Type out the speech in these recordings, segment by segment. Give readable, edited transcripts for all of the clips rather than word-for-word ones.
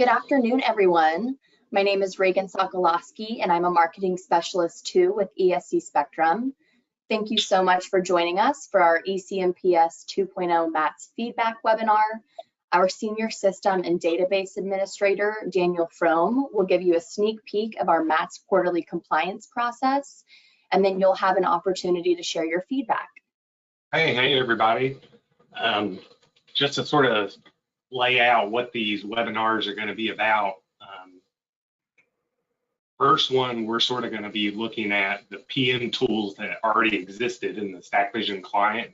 Good afternoon, everyone. My name is Reagan Sokolowski, and I'm a marketing specialist too with ESC Spectrum. Thank you so much for joining us for our ECMPS 2.0 MATS feedback webinar. Our Senior System and Database Administrator, Daniel Frome, will give you a sneak peek of our MATS quarterly compliance process, and then you'll have an opportunity to share your feedback. Hey everybody. Just to sort of lay out what these webinars are going to be about. First one, we're sort of going to be looking at the PM tools that already existed in the StackVision client.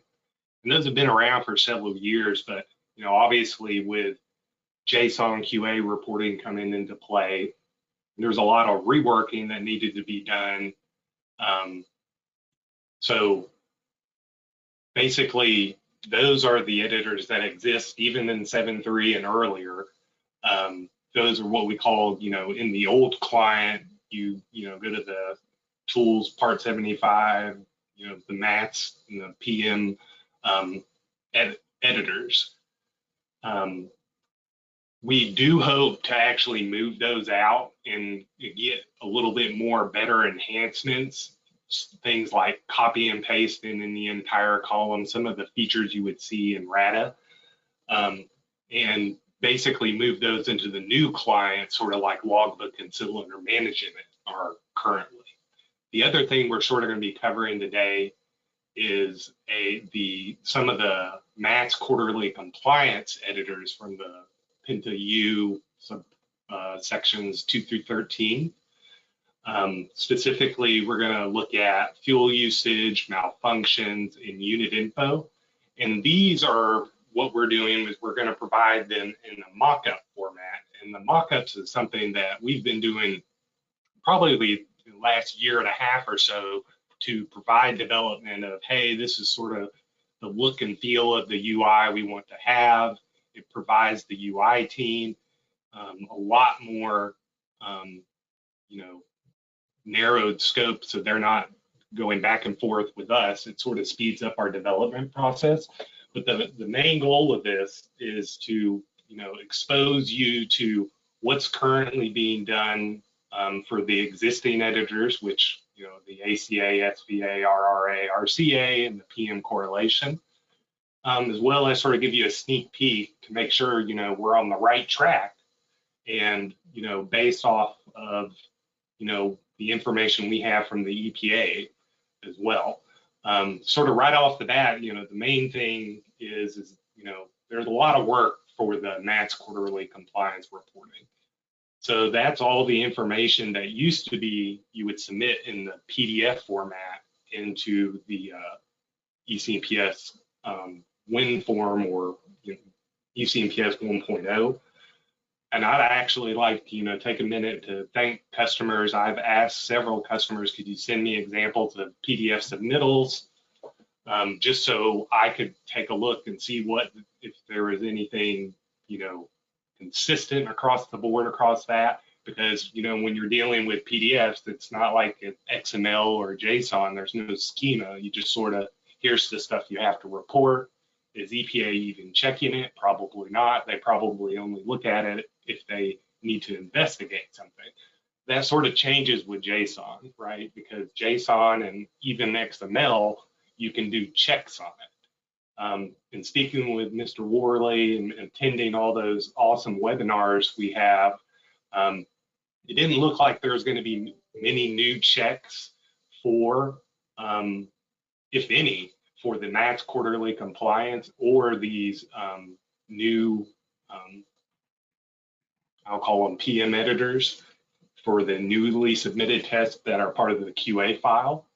And those have been around for several years, but obviously with JSON QA reporting coming into play, there's a lot of reworking that needed to be done. So basically, those are the editors that exist even in 7.3 and earlier. Those are what we call, in the old client, you go to the tools part 75, the MATS and the PM editors. We do hope to actually move those out and get a little bit more better enhancements, things like copy and pasting in the entire column, some of the features you would see in RADA, and basically move those into the new client, sort of like logbook and cylinder management are currently. The other thing we're sort of going to be covering today is some of the MATS quarterly compliance editors from the Penta U sections 2 through 13. Specifically, we're going to look at fuel usage, malfunctions, and unit info. And these are what we're doing is we're going to provide them in a mock-up format. And the mock-ups is something that we've been doing probably the last year and a half or so to provide development of, hey, this is sort of the look and feel of the UI we want to have. It provides the UI team a lot more, narrowed scope, so they're not going back and forth with us. It sort of speeds up our development process. But the main goal of this is to expose you to what's currently being done for the existing editors, which the ACA, SVA, RRA, RCA, and the PM correlation, as well as sort of give you a sneak peek to make sure we're on the right track, and based off of the information we have from the EPA as well. Sort of right off the bat, the main thing is there's a lot of work for the MATS quarterly compliance reporting. So that's all the information that used to be you would submit in the PDF format into the ECMPS WIN form or ECMPS 1.0. And I'd actually like to, take a minute to thank customers. I've asked several customers, could you send me examples of PDF submittals, just so I could take a look and see if there was anything, consistent across the board across that. Because, when you're dealing with PDFs, it's not like XML or JSON. There's no schema. You just sort of, here's the stuff you have to report. Is EPA even checking it? Probably not. They probably only look at it if they need to investigate something. That sort of changes with JSON, right? Because JSON and even XML, you can do checks on it. And speaking with Mr. Worley and attending all those awesome webinars we have, it didn't look like there was going to be many new checks for, if any, for the MATS quarterly compliance or these new, I'll call them PM editors for the newly submitted tests that are part of the QA file.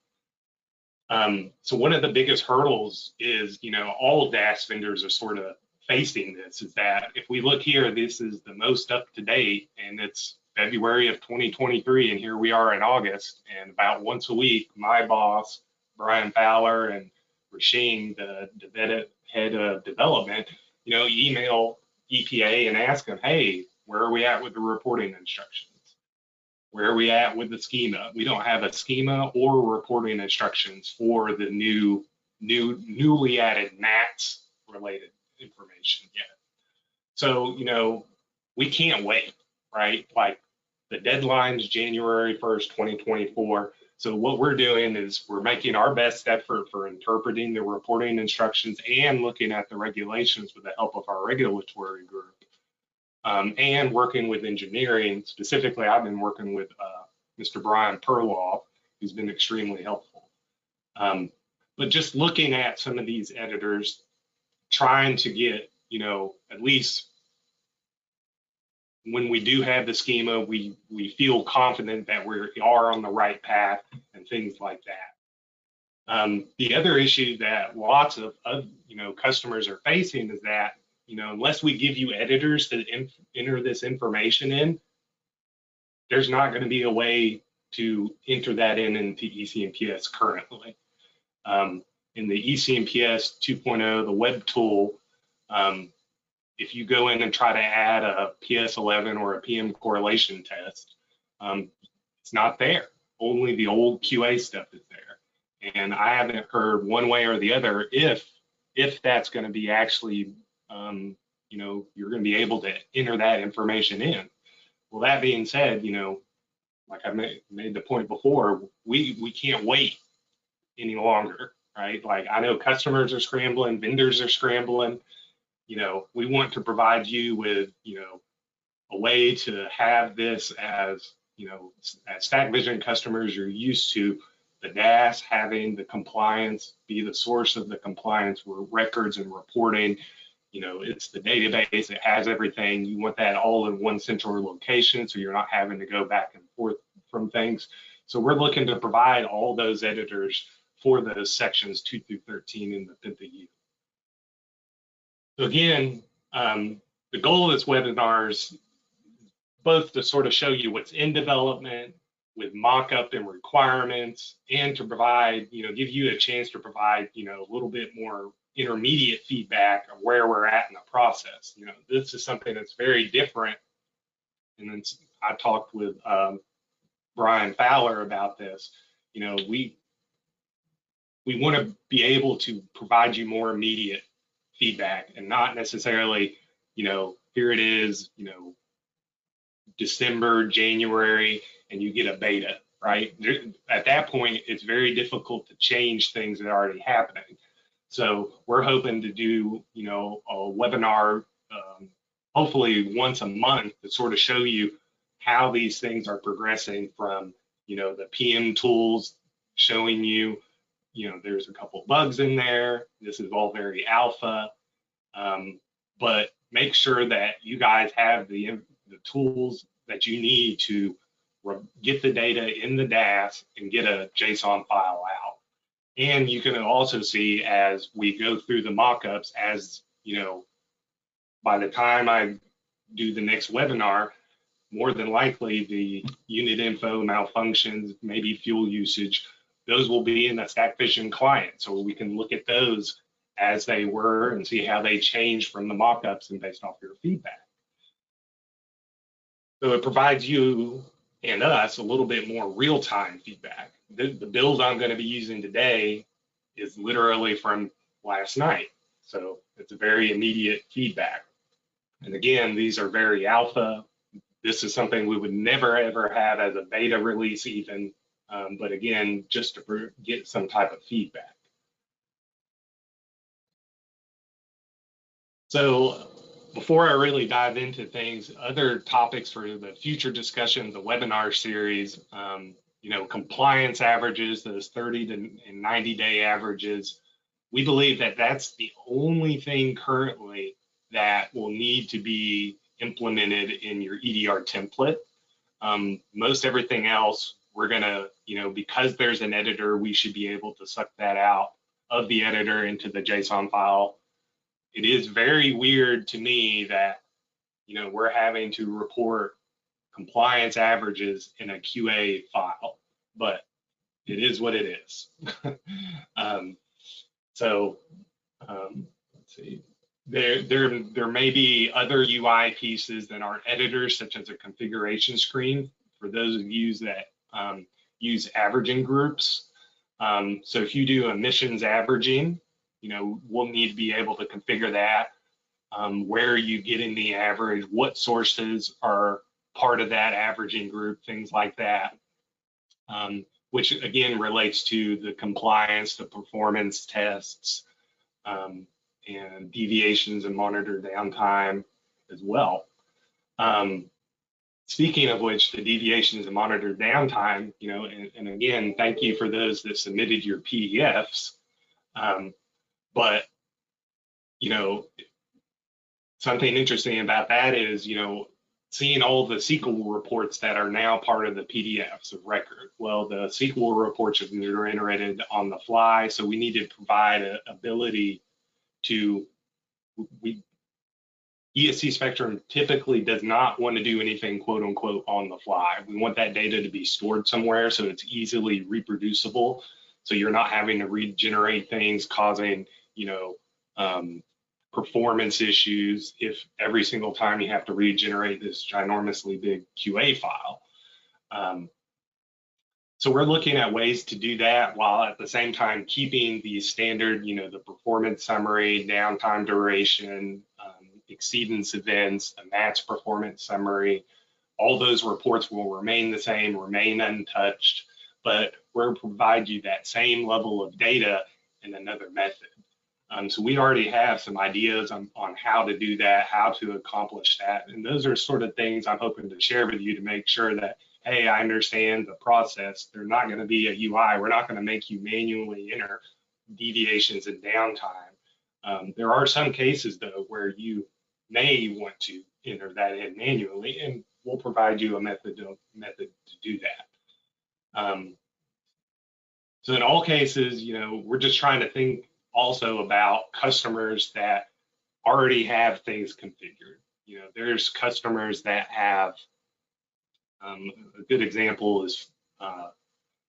So one of the biggest hurdles is, all DAS vendors are sort of facing this, is that if we look here, this is the most up to date, and it's February of 2023, and here we are in August, and about once a week, my boss, Brian Fowler, and Rasheen, the head of development, email EPA and ask them, hey, where are we at with the reporting instructions? Where are we at with the schema? We don't have a schema or reporting instructions for the newly added MATS related information yet. So, we can't wait. right? Like the deadline's January 1st, 2024. So what we're doing is we're making our best effort for interpreting the reporting instructions and looking at the regulations with the help of our regulatory group, and working with engineering. Specifically, I've been working with Mr. Brian Perloff, who's been extremely helpful. But just looking at some of these editors, trying to get, at least when we do have the schema, we feel confident that we are on the right path and things like that. The other issue that lots of customers are facing is that, unless we give you editors to enter this information in, there's not going to be a way to enter that into ECMPS currently. In the ECMPS 2.0, the web tool, if you go in and try to add a PS11 or a PM correlation test, it's not there. Only the old QA stuff is there. And I haven't heard one way or the other if that's going to be actually, you're going to be able to enter that information in. Well, that being said, like I made the point before, we can't wait any longer, right? Like I know customers are scrambling, vendors are scrambling. We want to provide you with, a way to have this as, as StackVision customers, you're used to the DAS having the compliance be the source of the compliance with records and reporting. It's the database, it has everything. You want that all in one central location, so you're not having to go back and forth from things. So we're looking to provide all those editors for those sections 2 through 13 in the PINTA-U. So again, the goal of this webinar is both to sort of show you what's in development with mock-up and requirements, and to provide, give you a chance to provide, a little bit more intermediate feedback of where we're at in the process. This is something that's very different. And then I talked with Brian Fowler about this. We want to be able to provide you more immediate feedback and not necessarily, here it is, December, January, and you get a beta, right? At that point, it's very difficult to change things that are already happening. So we're hoping to do, a webinar, hopefully once a month, to sort of show you how these things are progressing from, the PM tools showing you, there's a couple bugs in there. This is all very alpha, but make sure that you guys have the tools that you need to get the data in the DAS and get a JSON file out. And you can also see as we go through the mockups, as by the time I do the next webinar, more than likely the unit info, malfunctions, maybe fuel usage, those will be in the StackVision client. So we can look at those as they were and see how they change from the mockups and based off your feedback. So it provides you and us a little bit more real-time feedback. The build I'm going to be using today is literally from last night. So it's a very immediate feedback. And again, these are very alpha. This is something we would never ever have as a beta release even, but again, just to get some type of feedback. So before I really dive into things, other topics for the future discussion, the webinar series, compliance averages, those 30 and 90-day averages, we believe that that's the only thing currently that will need to be implemented in your EDR template. Most everything else, we're gonna, because there's an editor, we should be able to suck that out of the editor into the JSON file. It is very weird to me that, we're having to report compliance averages in a QA file, but it is what it is. Let's see. There may be other UI pieces that aren't editors, such as a configuration screen for those of you that use averaging groups. So if you do emissions averaging, we'll need to be able to configure that, where are you getting the average, what sources are part of that averaging group, things like that, which again relates to the compliance, the performance tests, and deviations and monitor downtime as well. Speaking of which, the deviations and monitor downtime, and again, thank you for those that submitted your PDFs. But, something interesting about that is, seeing all the SQL reports that are now part of the PDFs of record. Well, the SQL reports have been generated on the fly, so we need to provide an ability to, ESC Spectrum typically does not want to do anything quote unquote on the fly. We want that data to be stored somewhere so it's easily reproducible. So you're not having to regenerate things, causing, performance issues if every single time you have to regenerate this ginormously big QA file. So we're looking at ways to do that while at the same time keeping the standard, the performance summary, downtime duration, exceedance events, the match performance summary. All those reports will remain the same, remain untouched, but we're going to provide you that same level of data in another method. So we already have some ideas on how to do that, how to accomplish that. And those are sort of things I'm hoping to share with you to make sure that, hey, I understand the process. They're not going to be a UI. We're not going to make you manually enter deviations and downtime. There are some cases, though, where you may want to enter that in manually, and we'll provide you a method to do that. So in all cases, we're just trying to think also about customers that already have things configured. There's customers that have, a good example is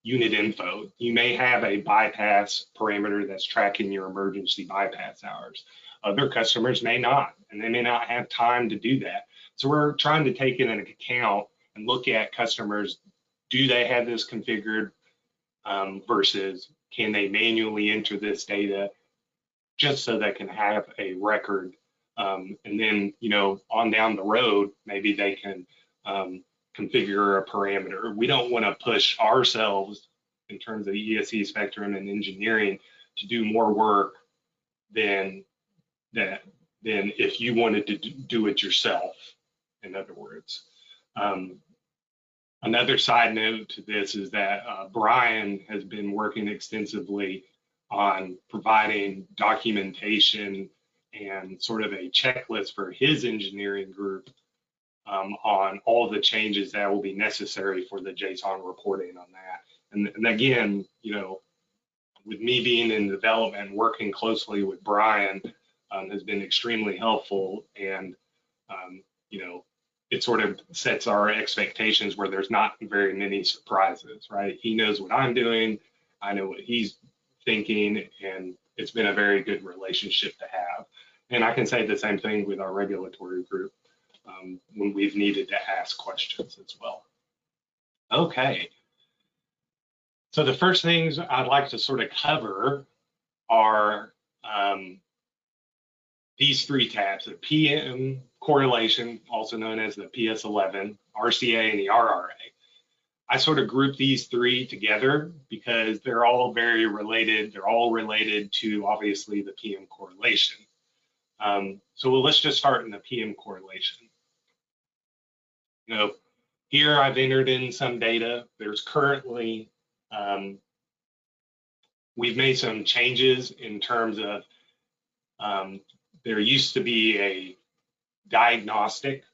unit info. You may have a bypass parameter that's tracking your emergency bypass hours. Other customers may not, and they may not have time to do that. So we're trying to take it into account and look at customers. Do they have this configured versus can they manually enter this data just so they can have a record? And then, on down the road, maybe they can configure a parameter. We don't want to push ourselves in terms of ESC Spectrum and engineering to do more work than if you wanted to do it yourself, in other words. Another side note to this is that Brian has been working extensively on providing documentation and sort of a checklist for his engineering group on all the changes that will be necessary for the JSON reporting on that. And again, with me being in development, working closely with Brian has been extremely helpful, and it sort of sets our expectations where there's not very many surprises, right? He knows what I'm doing, I know what he's thinking, and it's been a very good relationship to have. And I can say the same thing with our regulatory group when we've needed to ask questions as well. Okay. So the first things I'd like to sort of cover are these three tabs: the PM correlation, also known as the PS11, RCA, and the RRA. I sort of group these three together because they're all very related. They're all related to, obviously, the PM correlation. So let's just start in the PM correlation. Here I've entered in some data. There's currently, we've made some changes in terms of, there used to be a diagnostic,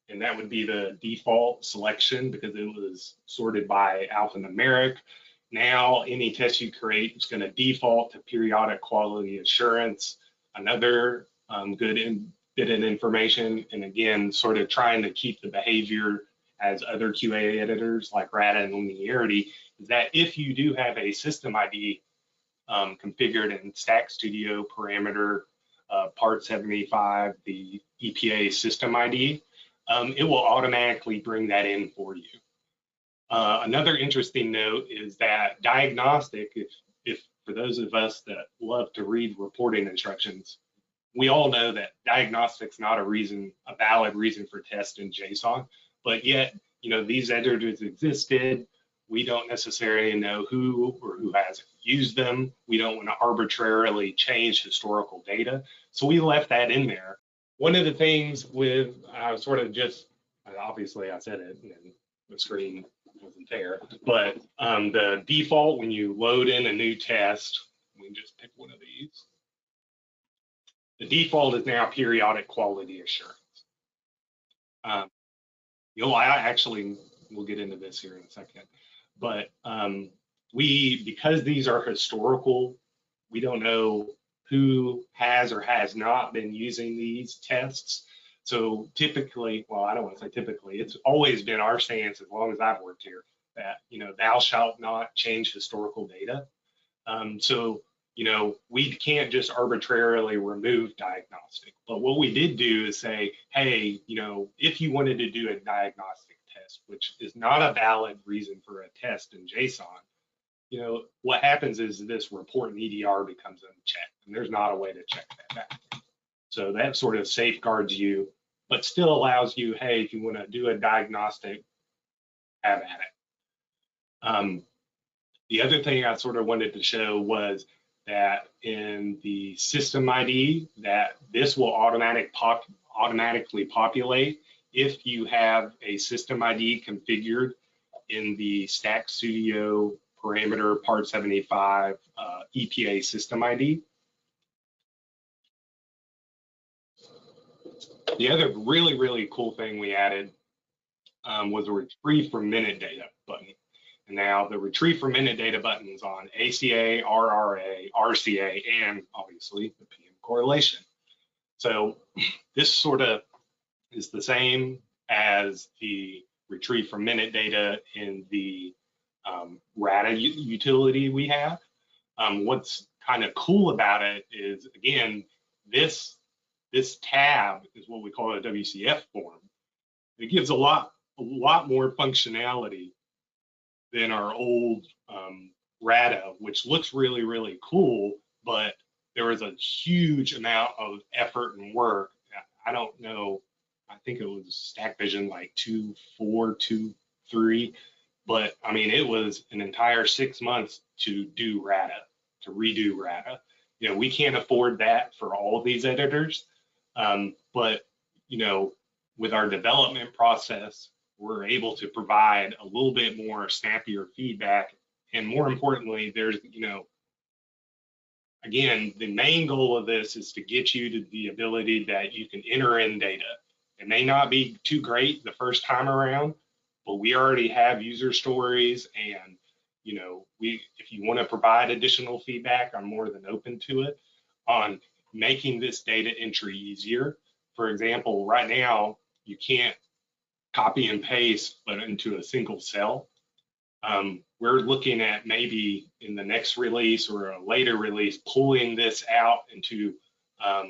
and that would be the default selection because it was sorted by alphanumeric. Now, any test you create is going to default to periodic quality assurance, another good bit of information, and again, sort of trying to keep the behavior as other QA editors like RADA and linearity, is that if you do have a system ID configured in Stack Studio parameter part 75, the EPA system ID, it will automatically bring that in for you. Another interesting note is that diagnostic, if for those of us that love to read reporting instructions, we all know that diagnostic's not a valid reason for test in JSON, but yet, these editors existed. We don't necessarily know who or who has used them. We don't want to arbitrarily change historical data. So we left that in there. One of the things with obviously I said it and the screen wasn't there, but the default when you load in a new test, we can just pick one of these. The default is now periodic quality assurance. We'll get into this here in a second, but because these are historical, we don't know who has or has not been using these tests. So typically, well, I don't want to say typically, it's always been our stance as long as I've worked here that, thou shalt not change historical data. So we can't just arbitrarily remove diagnostic. But what we did do is say, hey, if you wanted to do a diagnostic test, which is not a valid reason for a test in JSON, what happens is this report in EDR becomes unchecked, and there's not a way to check that back. So that sort of safeguards you, but still allows you, hey, if you want to do a diagnostic, have at it. The other thing I sort of wanted to show was that in the system ID, that this will automatically populate if you have a system ID configured in the Stack Studio parameter part 75 EPA system ID. The other really, really cool thing we added was a retrieve from minute data button. And now the retrieve from minute data buttons on ACA, RRA, RCA, and obviously the PM correlation. So this sort of is the same as the retrieve from minute data in the RADA utility we have. What's kind of cool about it is, again, this tab is what we call a WCF form. It gives a lot more functionality than our old RADA, which looks really, really cool, but there was a huge amount of effort and work. I don't know, I think it was Stack Vision like 2.4, 2.3, but I mean, it was an entire 6 months to do RADA, to redo RADA. We can't afford that for all of these editors, but with our development process, we're able to provide a little bit more snappier feedback. And more importantly, there's, again, the main goal of this is to get you to the ability that you can enter in data. It may not be too great the first time around, but we already have user stories, and if you want to provide additional feedback, I'm more than open to it on making this data entry easier. For example, right now, you can't copy and paste, but into a single cell. We're looking at maybe in the next release or a later release, pulling this out into a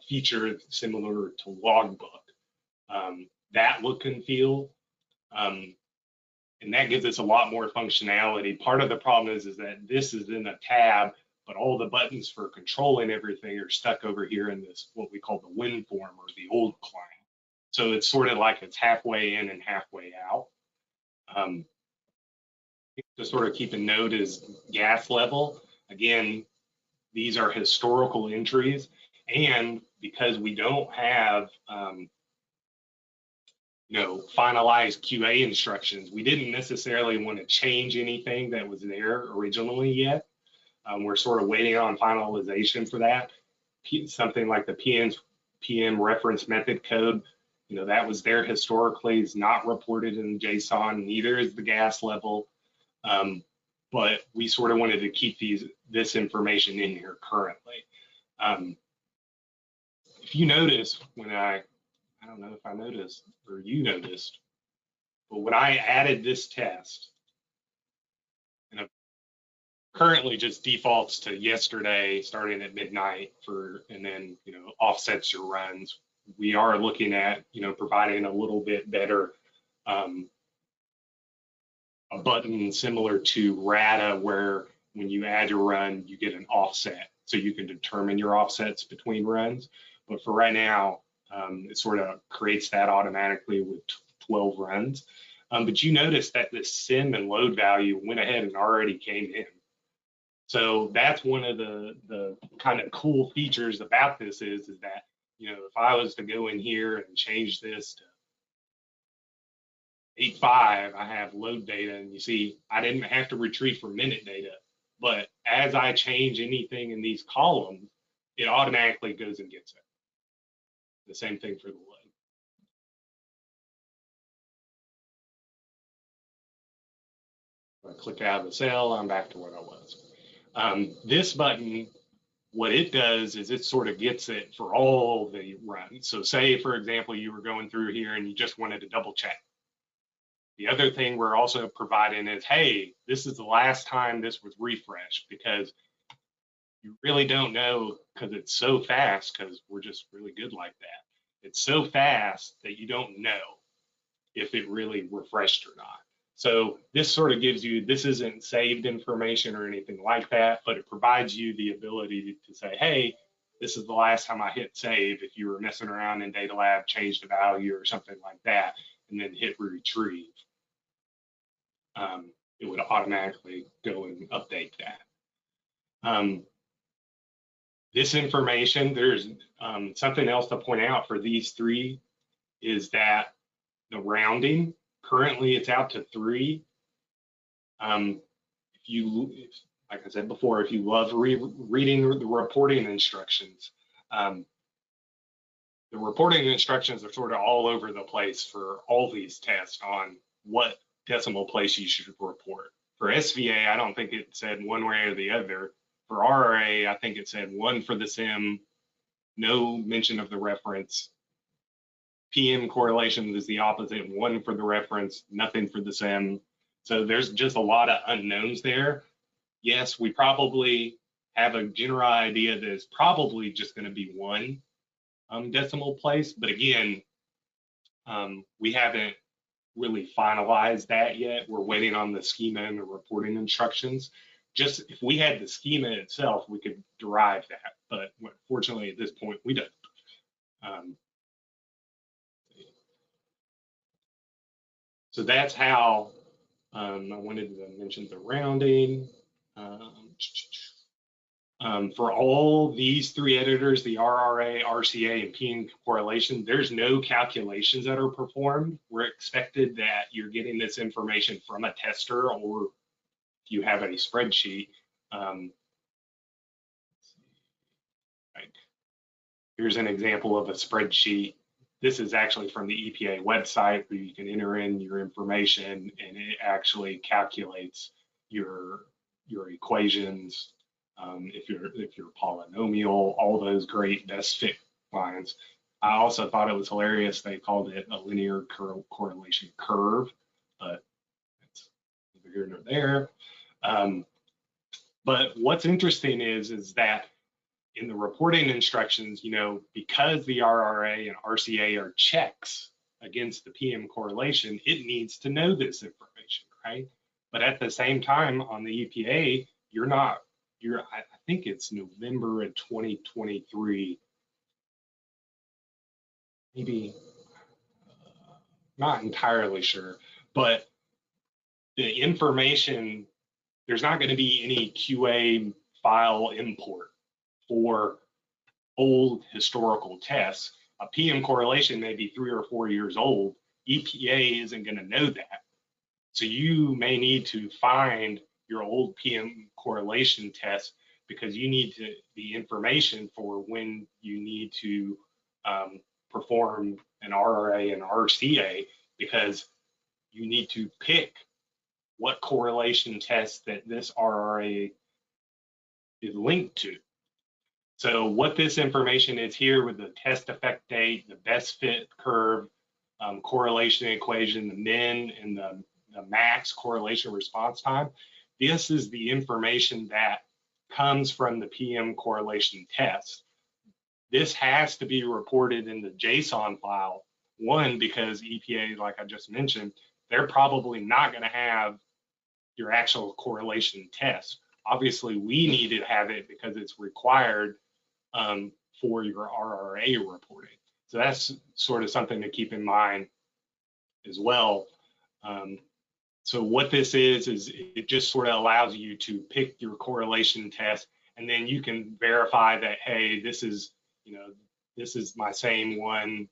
feature similar to Logbook. That look and feel, and that gives us a lot more functionality. Part of the problem is that this is in a tab, but all the buttons for controlling everything are stuck over here in this, what we call the win form or the old client. So it's sort of like it's halfway in and halfway out. To sort of keep a note is gas level. Again, these are historical entries, and because we don't have finalized QA instructions, we didn't necessarily want to change anything that was there originally yet. We're sort of waiting on finalization for that. Something like the PM reference method code, that was there historically, is not reported in JSON, neither is the gas level. But we sort of wanted to keep this information in here currently. If you notice, when I don't know if I noticed or you noticed, but when I added this test, and it currently just defaults to yesterday starting at midnight and then offsets your runs. We are looking at providing a little bit better a button similar to RADA, where when you add your run, you get an offset, so you can determine your offsets between runs. But for right now, it sort of creates that automatically with 12 runs. But you notice that the sim and load value went ahead and already came in. So that's one of the kind of cool features about this is that, you know, if I was to go in here and change this to 8.5, I have load data, and you see I didn't have to retrieve for minute data. But as I change anything in these columns, it automatically goes and gets it. The same thing for the load. If I click out of the cell, I'm back to where I was. This button, what it does is it sort of gets it for all the runs. So say, for example, you were going through here and you just wanted to double check. The other thing we're also providing is, hey, this is the last time this was refreshed, because you really don't know, because it's so fast, because we're just really good like that. It's so fast that you don't know if it really refreshed or not. So this sort of gives you, this isn't saved information or anything like that, but it provides you the ability to say, hey, this is the last time I hit save. If you were messing around in Data Lab, change the value or something like that, and then hit retrieve, it would automatically go and update that. This information, there's something else to point out for these three is that the rounding, currently it's out to 3. Like I said before, if you love reading the reporting instructions, the reporting instructions are sort of all over the place for all these tests on what decimal place you should report. For SVA, I don't think it said one way or the other. For RRA, I think it said 1 for the sim, no mention of the reference. PM correlation is the opposite, 1 for the reference, nothing for the sim. So there's just a lot of unknowns there. Yes, we probably have a general idea that it's probably just going to be 1 decimal place, but again, we haven't really finalized that yet. We're waiting on the schema and the reporting instructions. Just if we had the schema itself, we could derive that, but fortunately at this point we don't. So that's how I wanted to mention the rounding. For all these 3 editors, the RRA, RCA, and PM correlation, there's no calculations that are performed. We're expected that you're getting this information from a tester, or if you have a spreadsheet. Here's an example of a spreadsheet. This is actually from the EPA website, where you can enter in your information and it actually calculates your equations. If you're polynomial, all those great best fit lines. I also thought it was hilarious they called it a linear correlation curve, but it's neither here nor there. But what's interesting is that in the reporting instructions, you know, because the RRA and RCA are checks against the PM correlation, it needs to know this information, right? But at the same time, on the EPA, I think it's November of 2023, maybe, not entirely sure, but the information, there's not going to be any QA file import for old historical tests. A PM correlation may be 3 or 4 years old. EPA isn't going to know that. So you may need to find your old PM correlation test, because you need the information for when you need to perform an RRA and RCA, because you need to pick what correlation test that this RRA is linked to. So what this information is here with the test effect date, the best fit curve, correlation equation, the min and the max correlation response time, this is the information that comes from the PM correlation test. This has to be reported in the JSON file, one, because EPA, like I just mentioned, they're probably not going to have your actual correlation test. Obviously, we need to have it because it's required for your RRA reporting. So that's sort of something to keep in mind as well. So what this is it just sort of allows you to pick your correlation test, and then you can verify that, hey, this is, this is my same one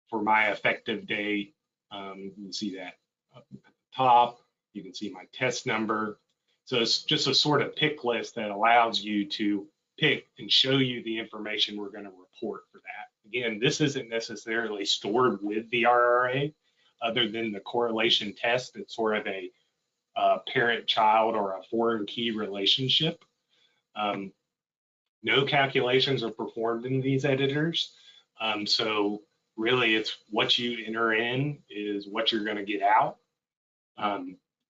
for my effective date. You can see that up at the top. You can see my test number. So it's just a sort of pick list that allows you to pick and show you the information we're going to report for that. Again, this isn't necessarily stored with the RRA, other than the correlation test. It's sort of a parent-child or a foreign key relationship. No calculations are performed in these editors. So really it's what you enter in is what you're going to get out.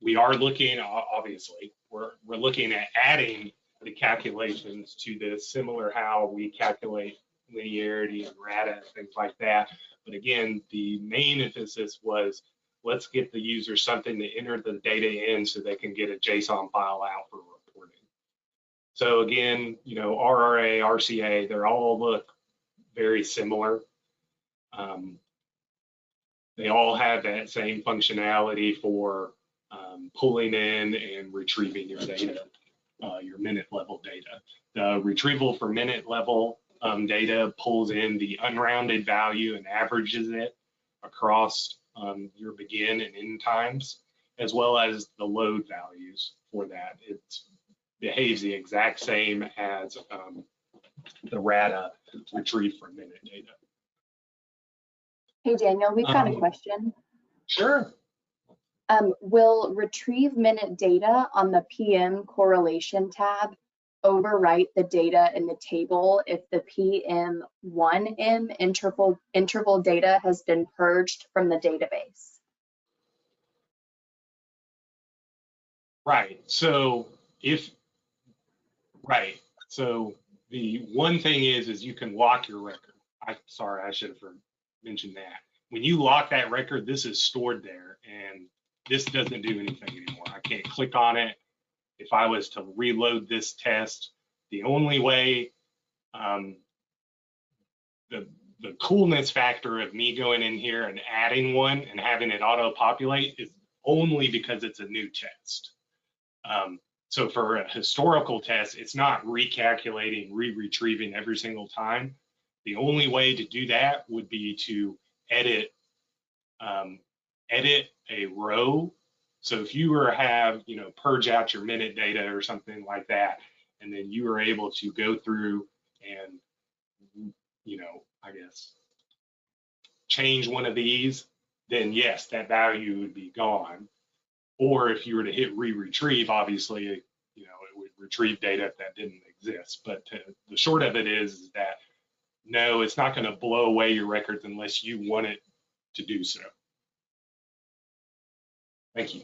We are looking, obviously, we're looking at adding the calculations to this, similar how we calculate linearity and RADA and things like that. But again, the main emphasis was, let's get the user something to enter the data in so they can get a JSON file out for reporting. So again, RRA, RCA, they all look very similar. They all have that same functionality for pulling in and retrieving your data, your minute level data. The retrieval for minute level data pulls in the unrounded value and averages it across your begin and end times, as well as the load values for that. It behaves the exact same as the RADA retrieve from minute data. Hey, Daniel, we've got a question. Sure. Will retrieve minute data on the PM correlation tab overwrite the data in the table if the PM1M interval data has been purged from the database? Right. So So the one thing is you can lock your record. Sorry, I should have mentioned that. When you lock that record, this is stored there, and this doesn't do anything anymore. I can't click on it. If I was to reload this test, the only way, the coolness factor of me going in here and adding one and having it auto-populate is only because it's a new test. So for a historical test, it's not recalculating, re-retrieving every single time. The only way to do that would be to edit a row. So if you were purge out your minute data or something like that, and then you were able to go through and, I guess, change one of these, then yes, that value would be gone. Or if you were to hit re-retrieve, obviously, it would retrieve data if that didn't exist. But the short of it is that no, it's not going to blow away your records unless you want it to do so. Thank you.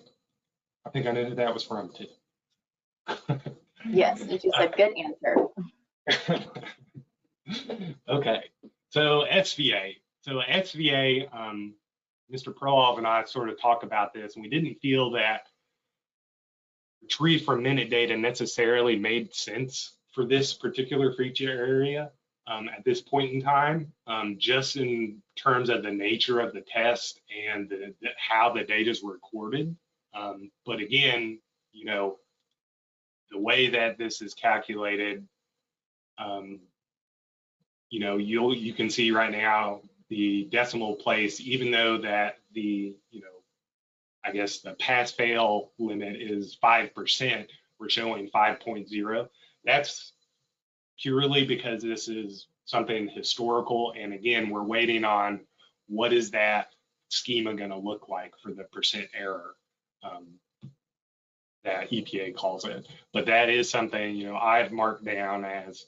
I think I knew that was from too. Yes, it's just a good answer. Okay, so SVA. So SVA, Mr. Perlov and I sort of talked about this, and we didn't feel that retrieve from minute data necessarily made sense for this particular feature area at this point in time, just in terms of the nature of the test and how the data is recorded. But again, the way that this is calculated, you can see right now the decimal place, even though that the, I guess the pass-fail limit is 5%, we're showing 5.0. That's purely because this is something historical. And again, we're waiting on what is that schema going to look like for the percent error that EPA calls it. But that is something, I've marked down as,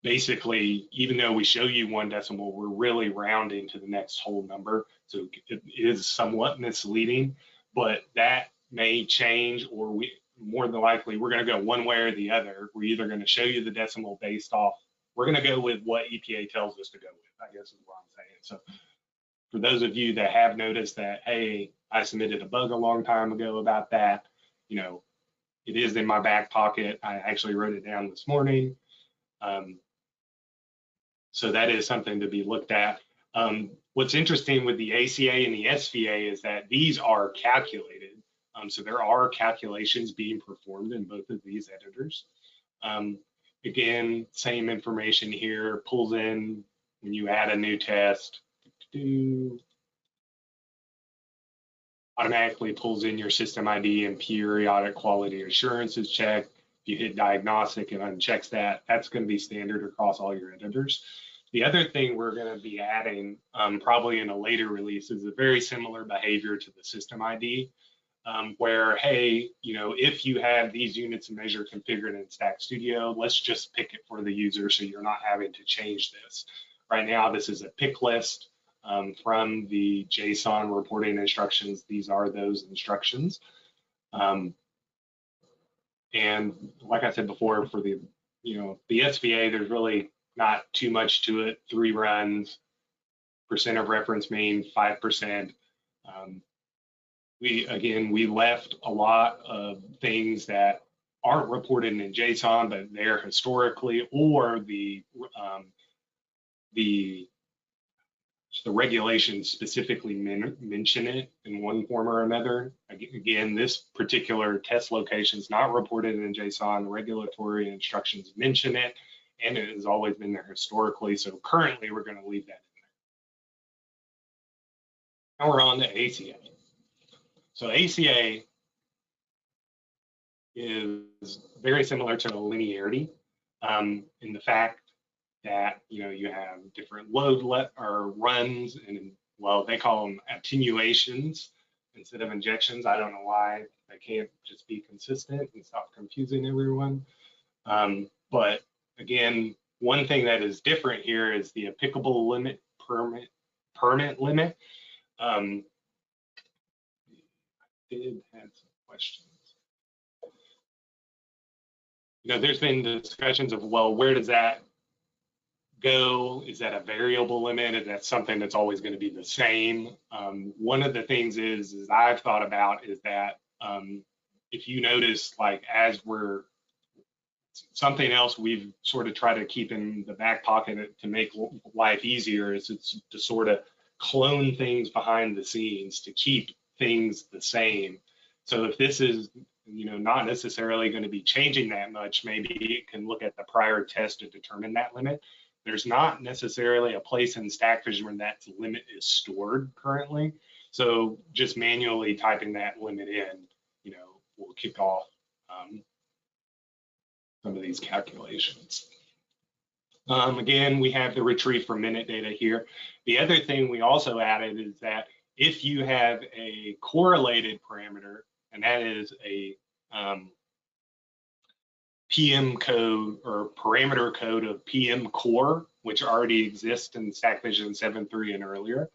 basically, even though we show you one decimal, we're really rounding to the next whole number. So it is somewhat misleading, but that may change, or more than likely, we're going to go one way or the other. We're either going to show you the decimal based off, we're going to go with what EPA tells us to go with, I guess is what I'm saying. So for those of you that have noticed that, hey, I submitted a bug a long time ago about that, it is in my back pocket. I actually wrote it down this morning. So that is something to be looked at. What's interesting with the ACA and the SVA is that these are calculated. So there are calculations being performed in both of these editors. Again, same information here, pulls in when you add a new test, automatically pulls in your system ID and periodic quality assurance is checked. If you hit diagnostic and unchecks that, that's going to be standard across all your editors. The other thing we're going to be adding probably in a later release is a very similar behavior to the system ID, where, hey, you know, if you have these units of measure configured in Stack Studio, let's just pick it for the user so you're not having to change this. Right now, this is a pick list from the JSON reporting instructions. These are those instructions. And like I said before, for the, you know, the SVA, there's really not too much to it. 3 runs, percent of reference mean 5%. We left a lot of things that aren't reported in JSON, but they're historically, or the regulations specifically mention it in one form or another. Again, this particular test location is not reported in JSON. The regulatory instructions mention it, and it has always been there historically. So currently, we're going to leave that in there. Now we're on to ACA. So ACA is very similar to linearity in the fact that, you know, you have different load runs, and, well, they call them attenuations instead of injections. I don't know why they can't just be consistent and stop confusing everyone. But again, one thing that is different here is the applicable limit, permit limit. I did have some questions. You know, there's been discussions of, well, where does that go? Is that a variable limit? Is that something that's always going to be the same? One of the things is I've thought about is that if you notice, like, as we're, something else we've sort of tried to keep in the back pocket to make life easier is it's to sort of clone things behind the scenes to keep things the same. So if this is, you know, not necessarily going to be changing that much, maybe it can look at the prior test to determine that limit. There's not necessarily a place in StackVision where that limit is stored currently. So just manually typing that limit in, you know, will kick off some of these calculations. Again, we have the retrieve from minute data here. The other thing we also added is that if you have a correlated parameter, and that is a PM code or parameter code of PM core, which already exists in StackVision 7.3 and earlier,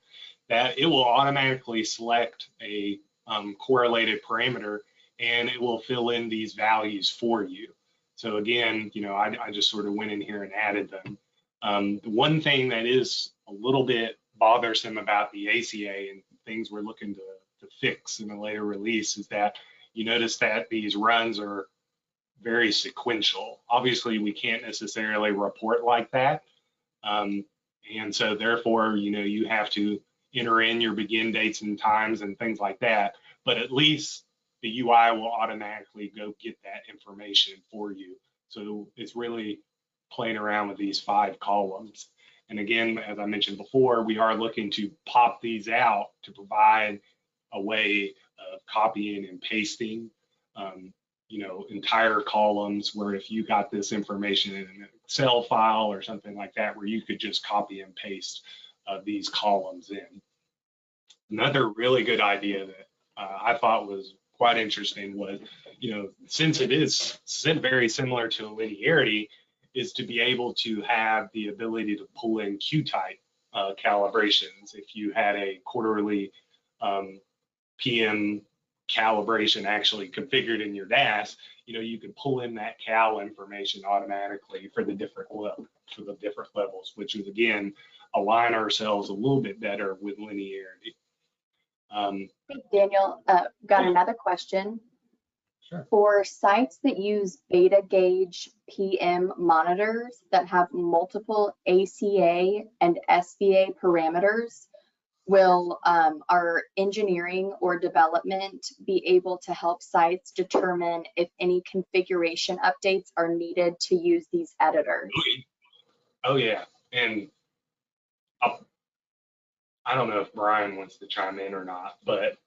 that it will automatically select a correlated parameter and it will fill in these values for you. So again, you know, I just sort of went in here and added them. The one thing that is a little bit bothersome about the ACA and things we're looking to fix in a later release is that you notice that these runs are very sequential. Obviously, we can't necessarily report like that. And so therefore, you know, you have to enter in your begin dates and times and things like that. But at least the UI will automatically go get that information for you. So it's really playing around with these 5 columns. And again, as I mentioned before, we are looking to pop these out to provide a way of copying and pasting, you know, entire columns, where if you got this information in an Excel file or something like that, where you could just copy and paste these columns in. Another really good idea that I thought was quite interesting was, you know, since it is very similar to linearity, is to be able to have the ability to pull in Q-type calibrations. If you had a quarterly PM calibration actually configured in your DAS, you know, you could pull in that cal information automatically for the different levels, which is, again, align ourselves a little bit better with linearity. Hey, Daniel, got another question. Sure. For sites that use beta gauge PM monitors that have multiple ACA and SVA parameters, will our engineering or development be able to help sites determine if any configuration updates are needed to use these editors? Oh yeah, and I don't know if Brian wants to chime in or not, but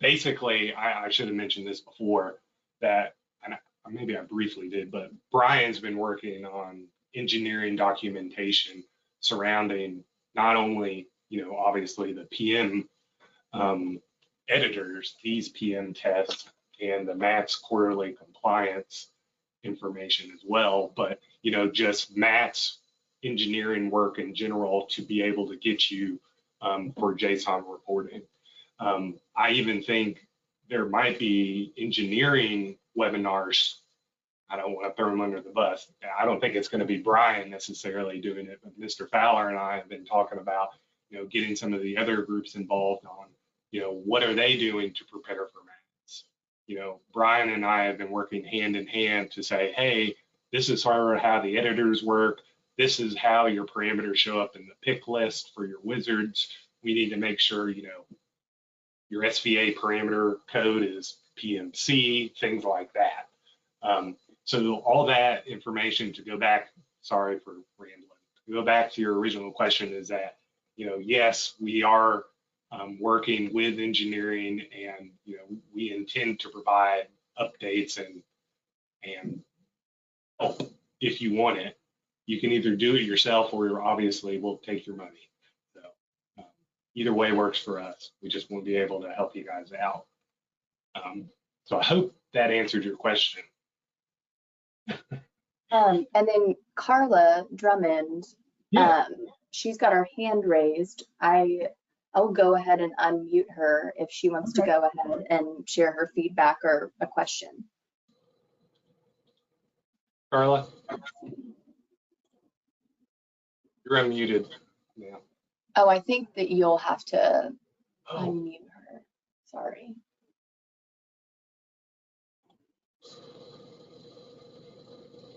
basically, I should have mentioned this before, that, and maybe I briefly did, but Brian's been working on engineering documentation surrounding not only, obviously the PM editors, these PM tests, and the MATS quarterly compliance information as well, but, just MATS engineering work in general to be able to get you for JSON reporting. I even think there might be engineering webinars. I don't want to throw him under the bus. I don't think it's going to be Brian necessarily doing it, but Mr. Fowler and I have been talking about, getting some of the other groups involved on, what are they doing to prepare for MATS? Brian and I have been working hand in hand to say, hey, this is how the editors work. This is how your parameters show up in the pick list for your wizards. We need to make sure, your SVA parameter code is PMC, things like that. So all that information, to go back, sorry for rambling, to go back to your original question, is that, yes, we are working with engineering, and, we intend to provide updates and help if you want it. You can either do it yourself, or obviously we'll take your money. So either way works for us. We just want to be able to help you guys out. So I hope that answered your question. And then Carla Drummond, Yeah. She's got her hand raised. I'll go ahead and unmute her if she wants to go ahead and share her feedback or a question. Carla, you're unmuted now. Oh, I think that you'll have to unmute her. Sorry.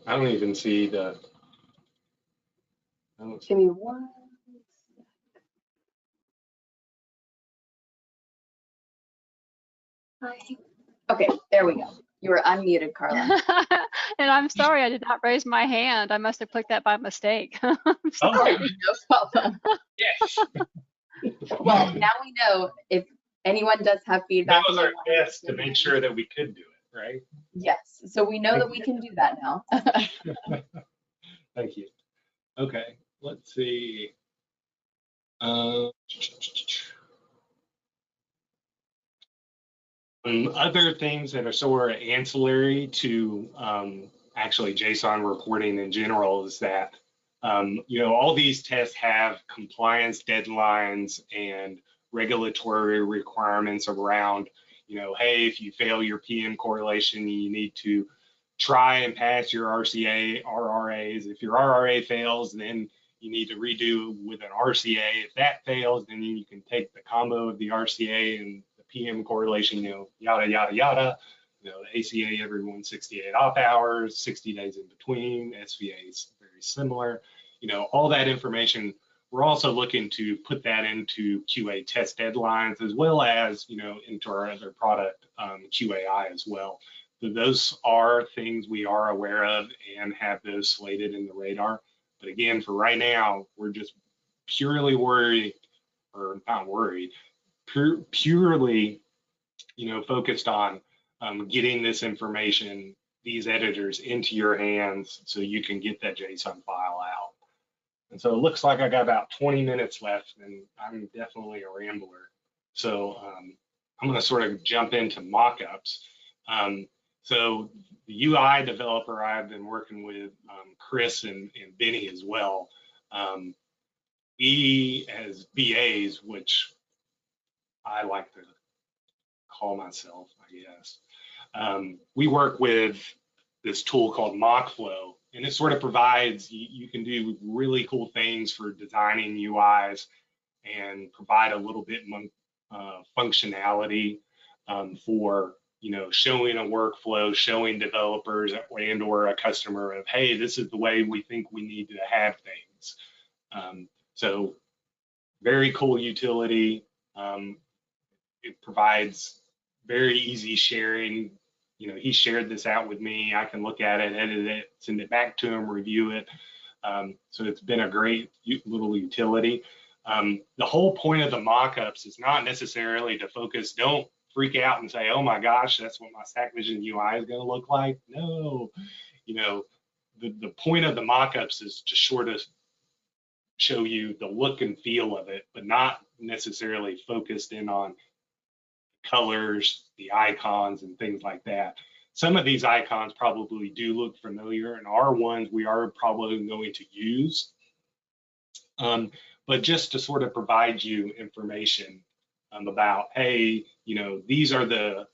I don't even see the. Give me one. Okay, there we go. You were unmuted, Carla. And I'm sorry, I did not raise my hand. I must have clicked that by mistake. Oh, no problem. Yes. Well, now we know if anyone does have feedback. That was our best to make sure that we could do it, right? Yes, so we know that we can do that now. Thank you. Okay, let's see. Other things that are sort of ancillary to actually JSON reporting in general is that all these tests have compliance deadlines and regulatory requirements around, hey, if you fail your PM correlation, you need to try and pass your RCA, RRAs. If your RRA fails, then you need to redo with an RCA. If that fails, then you can take the combo of the RCA and the PM correlation, yada, yada, yada. The ACA every 168 op hours, 60 days in between. SVA is very similar. All that information. We're also looking to put that into QA test deadlines, as well as, into our other product, QAI as well. So those are things we are aware of and have those slated in the radar. But again, for right now, we're just purely worried, or not worried, purely, focused on getting this information, these editors, into your hands so you can get that JSON file out. And so it looks like I got about 20 minutes left, and I'm definitely a rambler. So I'm going to sort of jump into mock-ups. So the UI developer I've been working with, Chris and Benny as well, we as BAs, which I like to call myself, I guess, we work with this tool called Mockflow, and it sort of provides, you can do really cool things for designing UIs and provide a little bit functionality for showing a workflow, showing developers and or a customer of, hey, this is the way we think we need to have things. So very cool utility. It provides very easy sharing. He shared this out with me. I can look at it, edit it, send it back to him, review it. So it's been a great little utility. The whole point of the mock-ups is not necessarily to focus. Don't freak out and say, oh my gosh, that's what my StackVision UI is going to look like. No, the point of the mock-ups is to sort of show you the look and feel of it, but not necessarily focused in on colors, the icons, and things like that. Some of these icons probably do look familiar and are ones we are probably going to use. But just to sort of provide you information about, hey, these are the,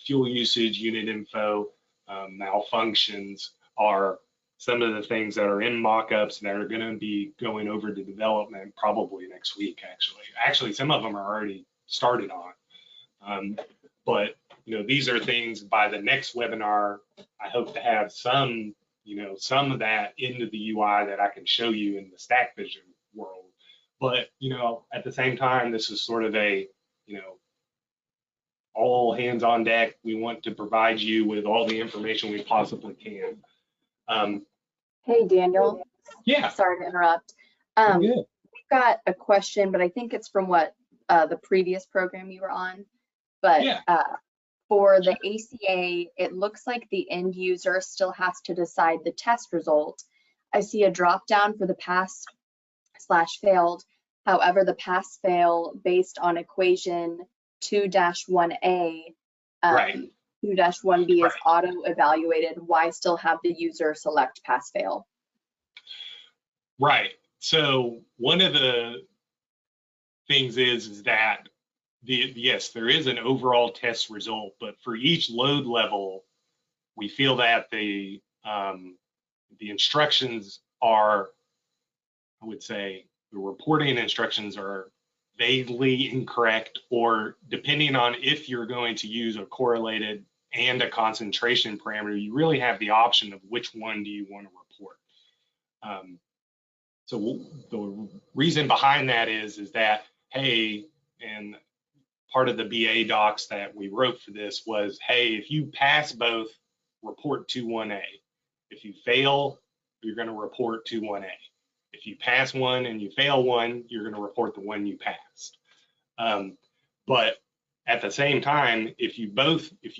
fuel usage, unit info, malfunctions are some of the things that are in mock-ups that are going to be going over to development probably next week, actually. Actually, some of them are already started on. But these are things by the next webinar. I hope to have some of that into the UI that I can show you in the StackVision world. But at the same time, this is sort of a all hands on deck. We want to provide you with all the information we possibly can. Hey, Daniel. Yeah. Sorry to interrupt. Good. We've got a question, but I think it's from the previous program you were on. But yeah. For the ACA, it looks like the end user still has to decide the test result. I see a drop down for the pass/failed. However, the pass/fail based on equation 2-1A, right. 2-1B is auto evaluated. Why still have the user select pass/fail? Right. So one of the things is that yes, there is an overall test result, but for each load level, we feel that the instructions are, I would say, the reporting instructions are vaguely incorrect, or depending on if you're going to use a correlated and a concentration parameter, you really have the option of which one do you want to report. So the reason behind that is that, hey, and part of the BA docs that we wrote for this was, hey, if you pass both, report 2-1A. If you fail, you're going to report 2-1A. If you pass one and you fail one, you're going to report the one you passed. But at the same time, if you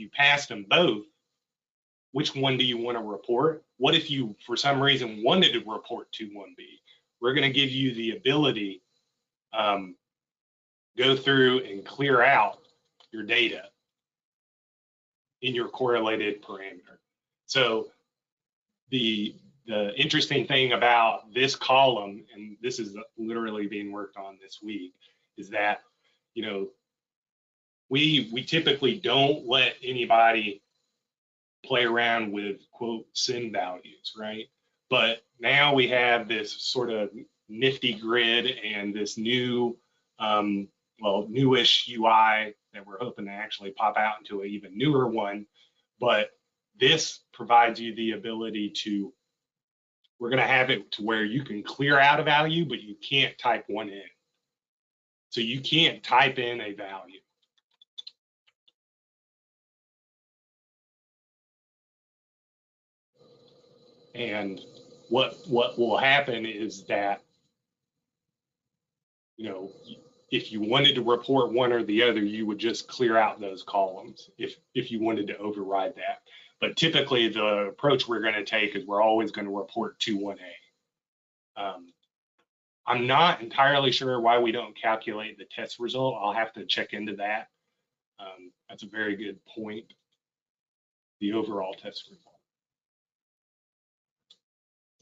passed them both, which one do you want to report? What if you, for some reason, wanted to report 2-1B? We're going to give you the ability go through and clear out your data in your correlated parameter. So the interesting thing about this column, and this is literally being worked on this week, is that we typically don't let anybody play around with quote SIN values, right? But now we have this sort of nifty grid and this new newish UI that we're hoping to actually pop out into an even newer one. But this provides you the ability to, we're going to have it to where you can clear out a value, but you can't type one in. So you can't type in a value. And what will happen is that, if you wanted to report one or the other, you would just clear out those columns if you wanted to override that. But typically the approach we're going to take is we're always going to report 2-1A. I'm not entirely sure why we don't calculate the test result. I'll have to check into that. That's a very good point, the overall test result.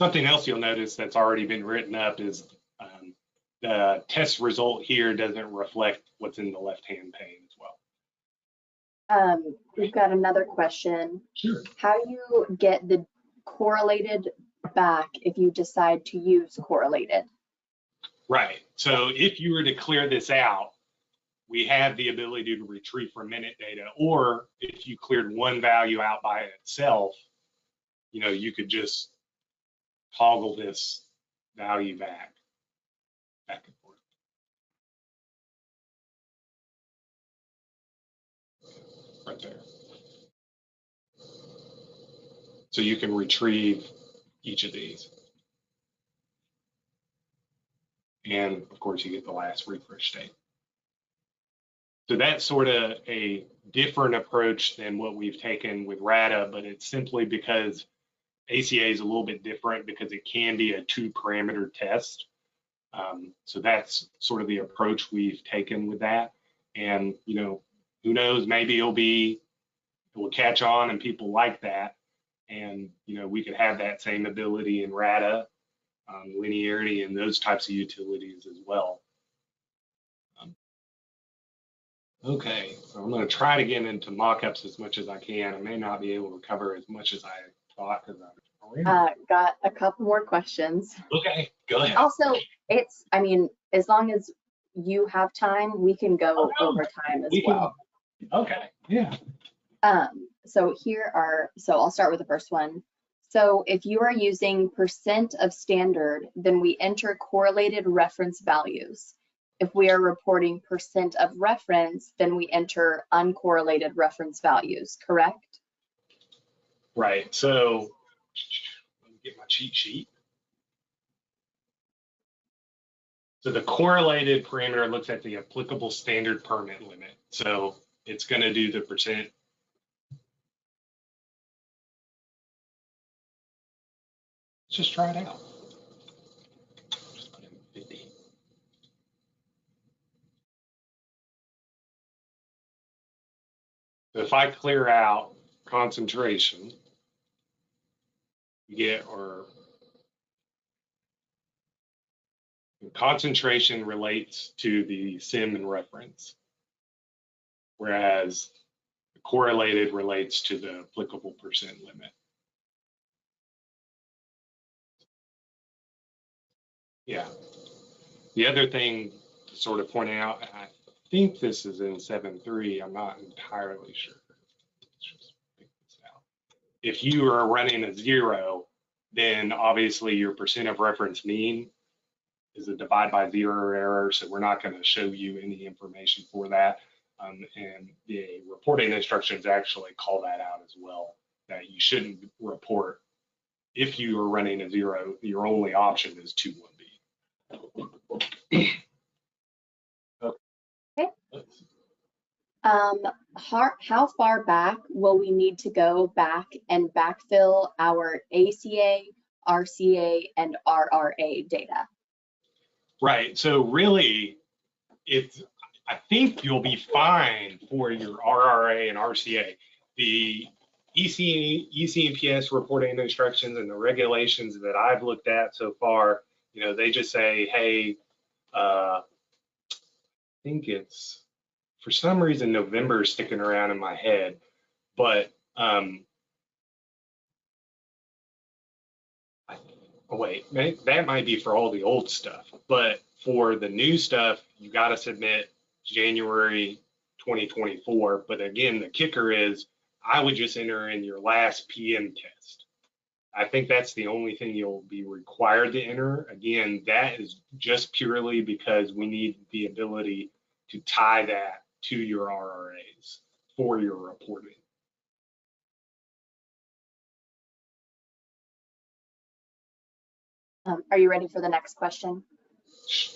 Something else you'll notice that's already been written up is the test result here doesn't reflect what's in the left-hand pane as well. We've got another question. Sure. How do you get the correlated back if you decide to use correlated? Right. So if you were to clear this out, we have the ability to retrieve from minute data, or if you cleared one value out by itself, you know, you could just toggle this value back and forth. Right there. So you can retrieve each of these. And of course you get the last refresh state. So that's sort of a different approach than what we've taken with RADA, but it's simply because ACA is a little bit different because it can be a 2-parameter test. So that's sort of the approach we've taken with that. And, you know, who knows, maybe it will catch on and people like that. And, you know, we could have that same ability in RADA, linearity, and those types of utilities as well. Okay, so I'm going to try to get into mockups as much as I can. I may not be able to cover as much as I thought because I'm got a couple more questions. Okay, go ahead. Also, I mean, as long as you have time, we can go over time as well. Okay, yeah. So I'll start with the first one. So if you are using % of standard, then we enter correlated reference values. If we are reporting % of reference, then we enter uncorrelated reference values, correct? Right, so let me get my cheat sheet. So the correlated parameter looks at the applicable standard permit limit. So it's going to do the %. Let's just try it out. Just put in 50. So if I clear out concentration, you get, or concentration relates to the sim and reference, whereas the correlated relates to the applicable % limit. Yeah. The other thing to sort of point out, and I think this is in 7.3, I'm not entirely sure. Let's just pick this out. If you are running a 0, then obviously your % of reference mean is a divide by 0 error, so we're not going to show you any information for that. And the reporting instructions actually call that out as well, that you shouldn't report. If you are running a 0, your only option is 2.1b. Okay. How far back will we need to go back and backfill our ACA, RCA, and RRA data? Right. So really, I think you'll be fine for your RRA and RCA. The ECMPS reporting instructions and the regulations that I've looked at so far, you know, they just say, hey, I think it's, for some reason, November is sticking around in my head, but oh wait, that might be for all the old stuff, but for the new stuff, you got to submit January 2024. But again, the kicker is I would just enter in your last PM test. I think that's the only thing you'll be required to enter. Again, that is just purely because we need the ability to tie that to your RRAs for your reporting. Are you ready for the next question?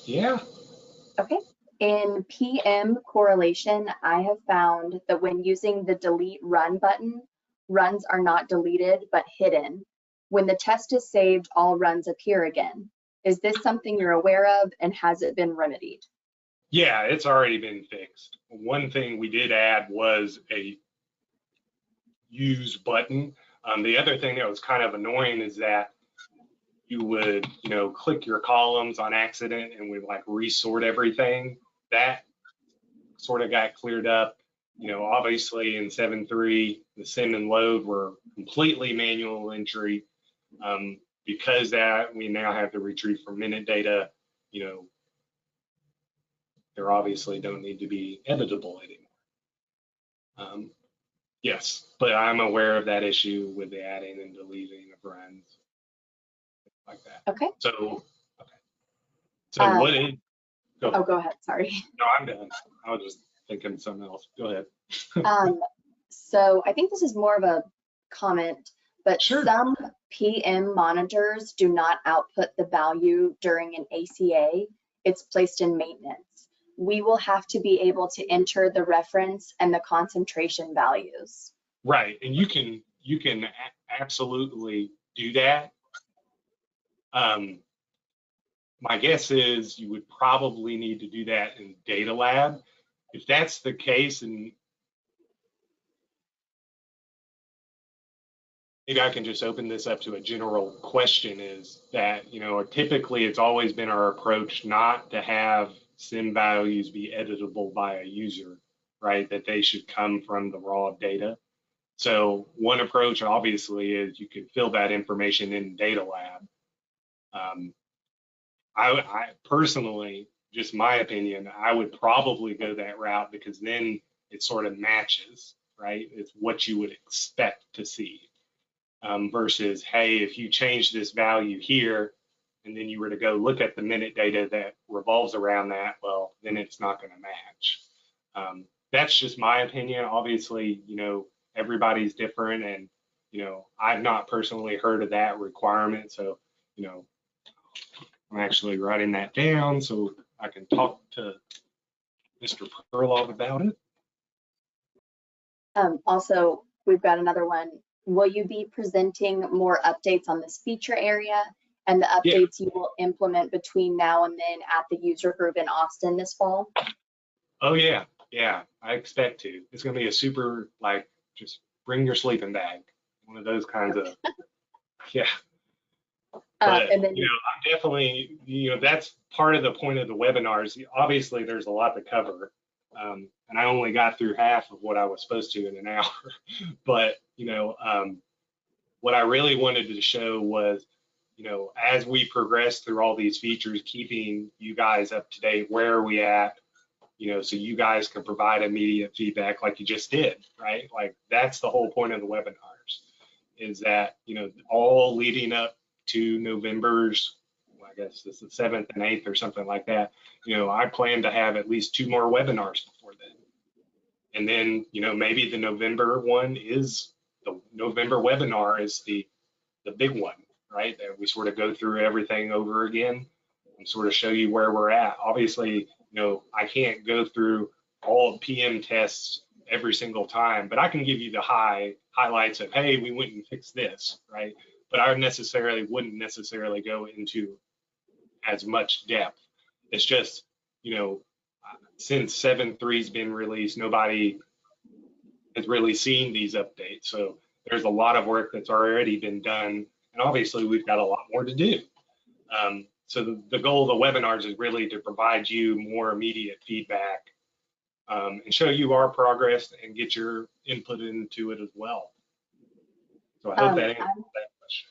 Yeah. Okay. In PM correlation, I have found that when using the delete run button, runs are not deleted but hidden. When the test is saved, all runs appear again. Is this something you're aware of, and has it been remedied? Yeah, it's already been fixed. One thing we did add was a use button. The other thing that was kind of annoying is that you would, you know, click your columns on accident and we like resort everything. That sort of got cleared up. You know, obviously in 7.3, the sim and load were completely manual entry. Because that we now have to retrieve from minute data, you know, they're obviously don't need to be editable anymore. Yes, but I'm aware of that issue with the adding and deleting of runs like that. Okay. So, okay. So what is, go ahead. Oh, go ahead. Sorry. No, I'm done. I was just thinking of something else. Go ahead. So I think this is more of a comment, but Sure. some PM monitors do not output the value during an ACA. It's placed in maintenance. We will have to be able to enter the reference and the concentration values. Right, and you can absolutely do that. My guess is you would probably need to do that in Data Lab. If that's the case, and maybe I can just open this up to a general question, is that, you know, typically it's always been our approach not to have SIM values be editable by a user, right? That they should come from the raw data. So one approach obviously is you can fill that information in Data Lab. I personally, just my opinion, I would probably go that route because then it sort of matches, right? It's what you would expect to see versus, hey, if you change this value here and then you were to go look at the minute data that revolves around that, well, then it's not going to match. That's just my opinion. Obviously, you know, everybody's different, and, you know, I've not personally heard of that requirement. So, you know, I'm actually writing that down so I can talk to Mr. Perloff about it. Also, we've got another one. Will you be presenting more updates on this feature area and the updates you will implement between now and then at the user group in Austin this fall? Oh yeah, I expect to. It's gonna be a super, like, just bring your sleeping bag. One of those kinds of, yeah. But, And then, you know, I'm definitely, you know, that's part of the point of the webinars. Obviously, there's a lot to cover. And I only got through half of what I was supposed to in an hour. But, you know, what I really wanted to show was, you know, as we progress through all these features, keeping you guys up to date, where are we at, you know, so you guys can provide immediate feedback like you just did, right? Like, that's the whole point of the webinars, is that, you know, all leading up to November's, well, I guess it's the 7th and 8th or something like that, you know, I plan to have at least 2 more webinars before then. And then, you know, maybe the November one is, the November webinar is the big one, right? That we sort of go through everything over again and sort of show you where we're at. Obviously, you know, I can't go through all PM tests every single time, but I can give you the highlights of, hey, we went and fixed this, right? But I wouldn't necessarily go into as much depth. It's just, you know, since 7.3's been released, nobody has really seen these updates. So there's a lot of work that's already been done, and obviously we've got a lot more to do. So the goal of the webinars is really to provide you more immediate feedback and show you our progress and get your input into it as well. So I hope that answers that question.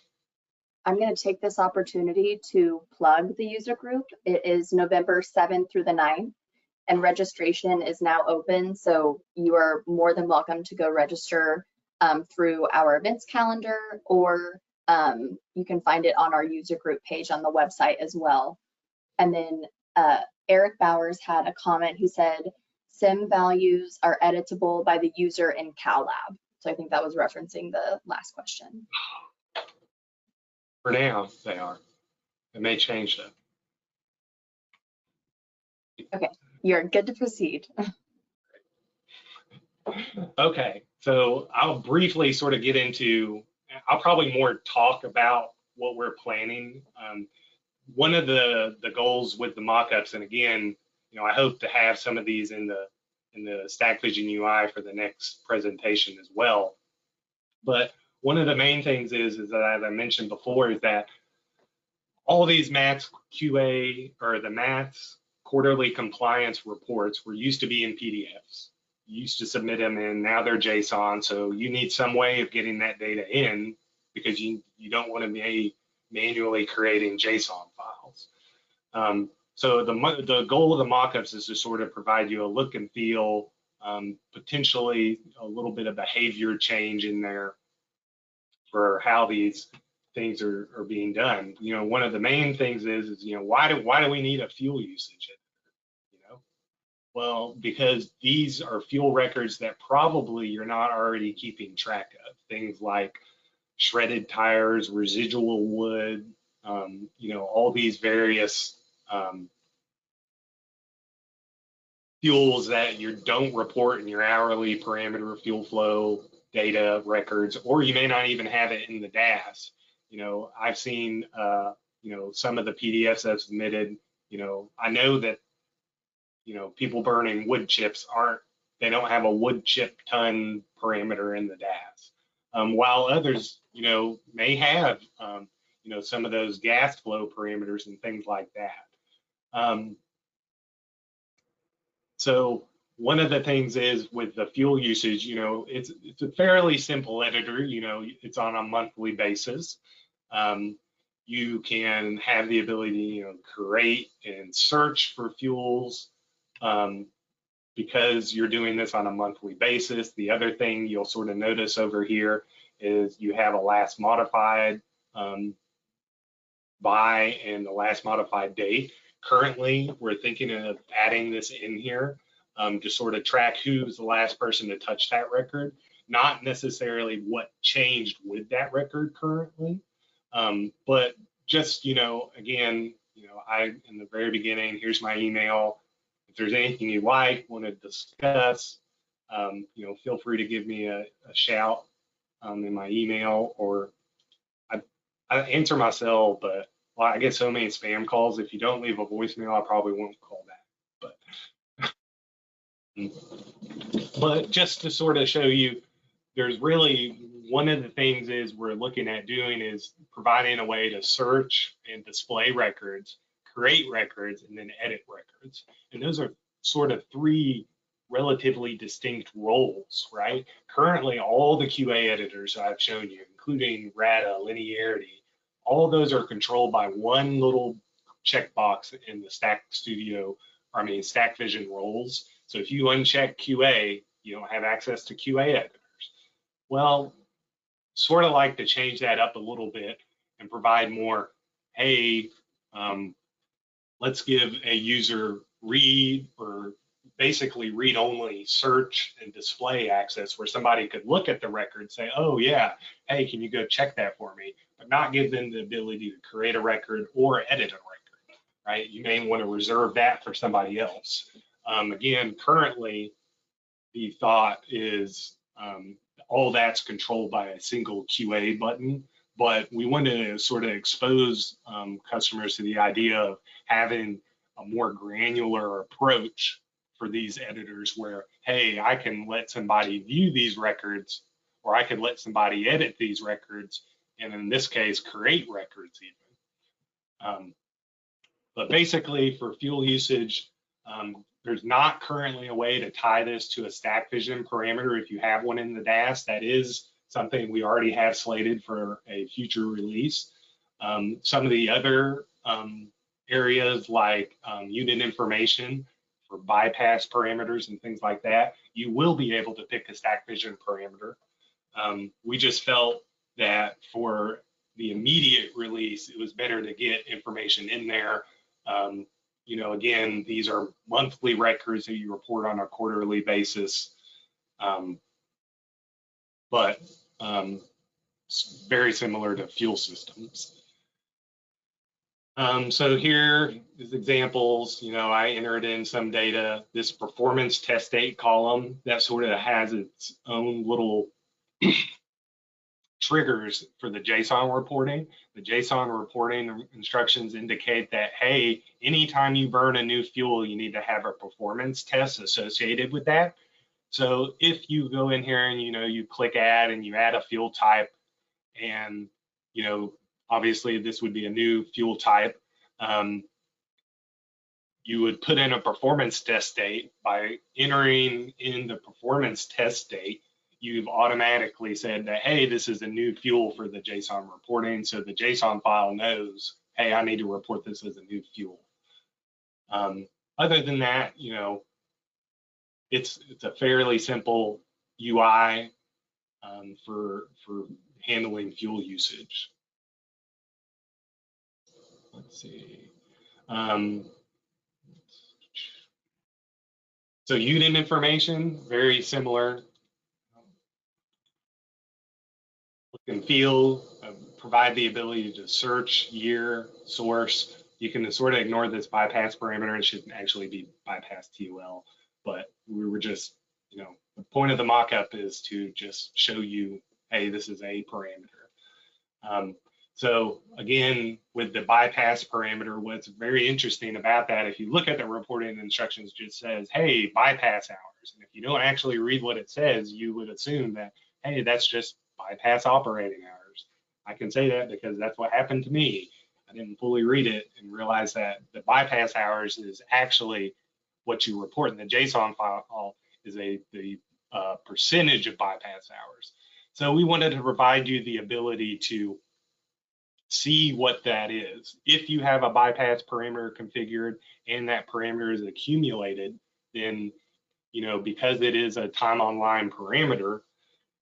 I'm going to take this opportunity to plug the user group. It is November 7th through the 9th, and registration is now open. So you are more than welcome to go register through our events calendar, or you can find it on our user group page on the website as well. And then Eric Bowers had a comment. He said, SIM values are editable by the user in CalLab. So I think that was referencing the last question. For now, they are. It may change though. Okay, you're good to proceed. Okay, so I'll briefly sort of get into, I'll probably more talk about what we're planning. One of the goals with the mockups, and again, you know, I hope to have some of these in the Stack Vision UI for the next presentation as well. But one of the main things is that, as I mentioned before, is that all these MATS QA, or the MATS quarterly compliance reports, were used to be in PDFs. You used to submit them in, now they're JSON. So you need some way of getting that data in, because you don't want to be manually creating JSON files. So the goal of the mockups is to sort of provide you a look and feel, potentially a little bit of behavior change in there for how these things are being done. You know, one of the main things is you know, why do we need a fuel usage? You know, well, because these are fuel records that probably you're not already keeping track of. Things like shredded tires, residual wood, you know, all these various fuels that you don't report in your hourly parameter fuel flow data records, or you may not even have it in the DAS. You know, I've seen, you know, some of the PDFs I've submitted, you know, I know that, you know, people burning wood chips they don't have a wood chip ton parameter in the DAS. While others, you know, may have, you know, some of those gas flow parameters and things like that. So one of the things is with the fuel usage, you know, it's a fairly simple editor. You know, it's on a monthly basis. You can have the ability to, you know, create and search for fuels because you're doing this on a monthly basis. The other thing you'll sort of notice over here is you have a last modified by and the last modified date. Currently, we're thinking of adding this in here to sort of track who's the last person to touch that record, not necessarily what changed with that record currently, but just, you know, again, you know, in the very beginning, here's my email. If there's anything you like, want to discuss, you know, feel free to give me a shout in my email, or I answer my cell, but well, I get so many spam calls. If you don't leave a voicemail, I probably won't call back. But just to sort of show you, there's really one of the things is we're looking at doing is providing a way to search and display records, create records, and then edit records. And those are sort of three relatively distinct roles, right? Currently, all the QA editors I've shown you, including RADA, linearity, all of those are controlled by one little checkbox in the Stack Vision roles. So if you uncheck QA, you don't have access to QA editors. Well, sort of like to change that up a little bit and provide more, hey, let's give a user read or basically read-only search and display access where somebody could look at the record, say, oh yeah, hey, can you go check that for me? But not give them the ability to create a record or edit a record, right? You may want to reserve that for somebody else. Again, currently, the thought is all that's controlled by a single QA button, but we want to sort of expose customers to the idea of having a more granular approach for these editors where, hey, I can let somebody view these records, or I could let somebody edit these records, and in this case, create records even. But basically for fuel usage, there's not currently a way to tie this to a Stack Vision parameter. If you have one in the DAS, that is something we already have slated for a future release. Some of the other areas like unit information for bypass parameters and things like that, you will be able to pick a Stack Vision parameter. We just felt that for the immediate release, it was better to get information in there. You know, again, these are monthly records that you report on a quarterly basis, but it's very similar to fuel systems. So here is examples. You know, I entered in some data. This performance test date column that sort of has its own little triggers for the JSON reporting. The JSON reporting instructions indicate that, hey, anytime you burn a new fuel, you need to have a performance test associated with that. So if you go in here and, you know, you click add and you add a fuel type, and, you know, obviously this would be a new fuel type, you would put in a performance test date. By entering in the performance test date, you've automatically said that, hey, this is a new fuel for the JSON reporting. So the JSON file knows, hey, I need to report this as a new fuel. Other than that, it's a fairly simple UI for handling fuel usage. Let's see. So unit information, very similar. Look and feel, provide the ability to search, year, source. You can sort of ignore this bypass parameter. It should actually be bypass TOL, but we were just, the point of the mockup is to just show you, hey, this is a parameter. So again, with the bypass parameter, what's very interesting about that, if you look at the reporting instructions, it just says, hey, bypass hours. And if you don't actually read what it says, you would assume that, hey, that's just bypass operating hours. I can say that because that's what happened to me. I didn't fully read it and realize that the bypass hours is actually what you report in the JSON file is the percentage of bypass hours. So we wanted to provide you the ability to see what that is. If you have a bypass parameter configured and that parameter is accumulated, then, because it is a time online parameter,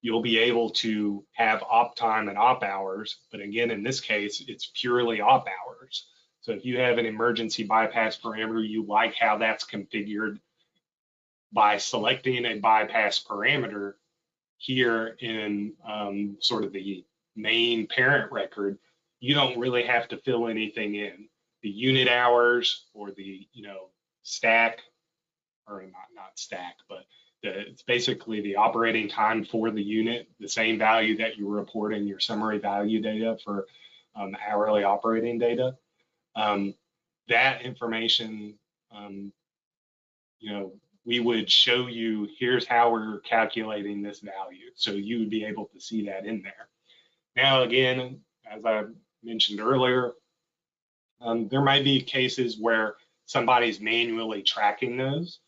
you'll be able to have op time and op hours. But again, in this case, it's purely op hours. So if you have an emergency bypass parameter, you like how that's configured by selecting a bypass parameter here in sort of the main parent record, you don't really have to fill anything in. The unit hours or the, stack, or not stack, but it's basically the operating time for the unit, the same value that you report in your summary value data for hourly operating data. That information, we would show you, here's how we're calculating this value. So you would be able to see that in there. Now, again, as I mentioned earlier, there might be cases where somebody's manually tracking those.